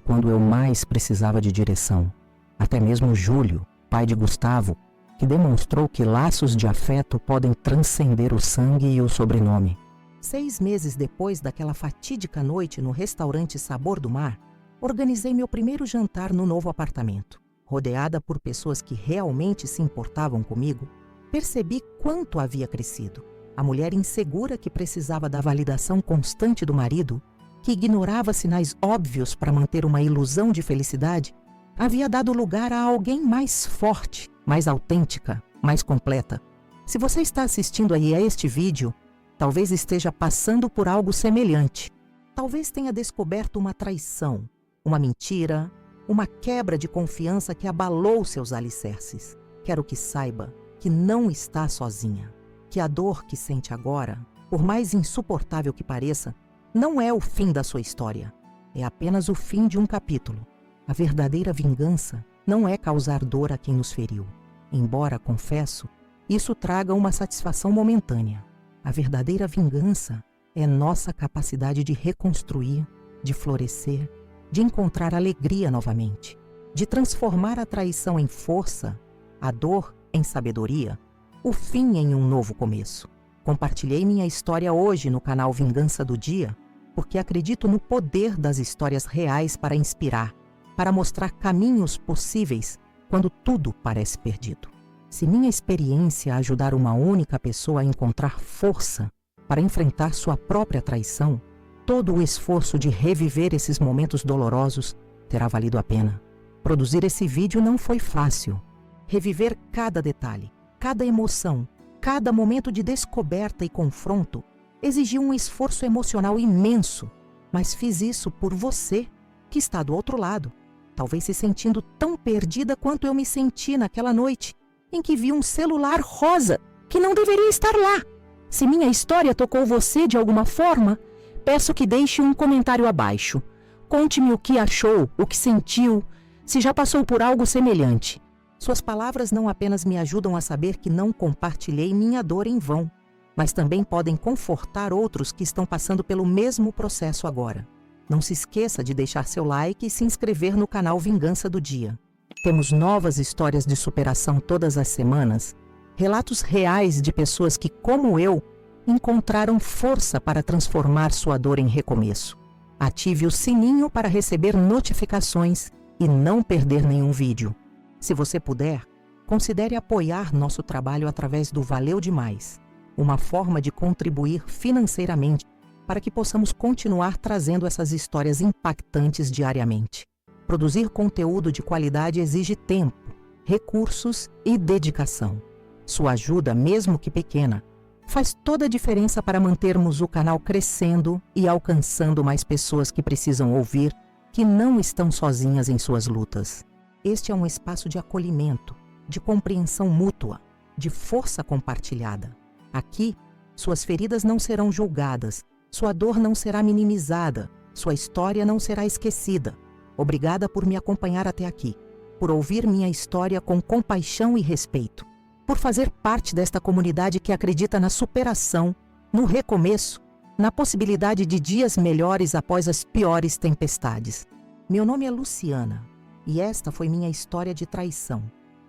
quando eu mais precisava de direção. Até mesmo Júlio, pai de Gustavo, que demonstrou que laços de afeto podem transcender o sangue e o sobrenome. 6 meses depois daquela fatídica noite no restaurante Sabor do Mar, organizei meu primeiro jantar no novo apartamento. Rodeada por pessoas que realmente se importavam comigo, percebi quanto havia crescido. A mulher insegura que precisava da validação constante do marido, que ignorava sinais óbvios para manter uma ilusão de felicidade, havia dado lugar a alguém mais forte, mais autêntica, mais completa. Se você está assistindo aí a este vídeo, talvez esteja passando por algo semelhante. Talvez tenha descoberto uma traição, uma mentira, uma quebra de confiança que abalou seus alicerces. Quero que saiba que não está sozinha, que a dor que sente agora, por mais insuportável que pareça, não é o fim da sua história. É apenas o fim de um capítulo. A verdadeira vingança não é causar dor a quem nos feriu. Embora, confesso, isso traga uma satisfação momentânea. A verdadeira vingança é nossa capacidade de reconstruir, de florescer, de encontrar alegria novamente, de transformar a traição em força, a dor em sabedoria, o fim em um novo começo. Compartilhei minha história hoje no canal Vingança do Dia, porque acredito no poder das histórias reais para inspirar, para mostrar caminhos possíveis quando tudo parece perdido. Se minha experiência ajudar uma única pessoa a encontrar força para enfrentar sua própria traição, todo o esforço de reviver esses momentos dolorosos terá valido a pena. Produzir esse vídeo não foi fácil. Reviver cada detalhe, cada emoção, cada momento de descoberta e confronto exigiu um esforço emocional imenso, mas fiz isso por você, que está do outro lado, talvez se sentindo tão perdida quanto eu me senti naquela noite, em que vi um celular rosa que não deveria estar lá. Se minha história tocou você de alguma forma, peço que deixe um comentário abaixo. Conte-me o que achou, o que sentiu, se já passou por algo semelhante. Suas palavras não apenas me ajudam a saber que não compartilhei minha dor em vão, mas também podem confortar outros que estão passando pelo mesmo processo agora. Não se esqueça de deixar seu like e se inscrever no canal Vingança do Dia. Temos novas histórias de superação todas as semanas, relatos reais de pessoas que, como eu, encontraram força para transformar sua dor em recomeço. Ative o sininho para receber notificações e não perder nenhum vídeo. Se você puder, considere apoiar nosso trabalho através do Valeu Demais, uma forma de contribuir financeiramente para que possamos continuar trazendo essas histórias impactantes diariamente. Produzir conteúdo de qualidade exige tempo, recursos e dedicação. Sua ajuda, mesmo que pequena, faz toda a diferença para mantermos o canal crescendo e alcançando mais pessoas que precisam ouvir que não estão sozinhas em suas lutas. Este é um espaço de acolhimento, de compreensão mútua, de força compartilhada. Aqui, suas feridas não serão julgadas, sua dor não será minimizada, sua história não será esquecida. Obrigada por me acompanhar até aqui, por ouvir minha história com compaixão e respeito, por fazer parte desta comunidade que acredita na superação, no recomeço, na possibilidade de dias melhores após as piores tempestades. Meu nome é Luciana e esta foi minha história de traição,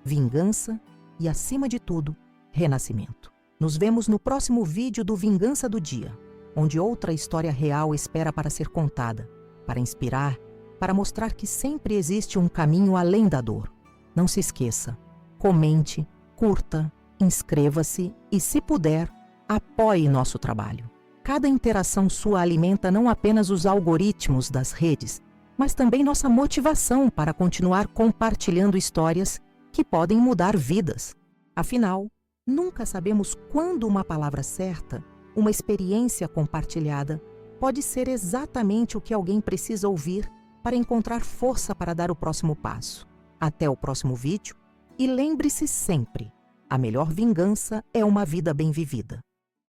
vingança e, acima de tudo, renascimento. Nos vemos no próximo vídeo do Vingança do Dia. onde outra história real espera para ser contada, para inspirar, para mostrar que sempre existe um caminho além da dor. Não se esqueça, comente, curta, inscreva-se e, se puder, apoie nosso trabalho. Cada interação sua alimenta não apenas os algoritmos das redes, mas também nossa motivação para continuar compartilhando histórias que podem mudar vidas. Afinal, nunca sabemos quando uma palavra certa, uma experiência compartilhada, pode ser exatamente o que alguém precisa ouvir para encontrar força para dar o próximo passo. Até o próximo vídeo e lembre-se sempre, a melhor vingança é uma vida bem vivida.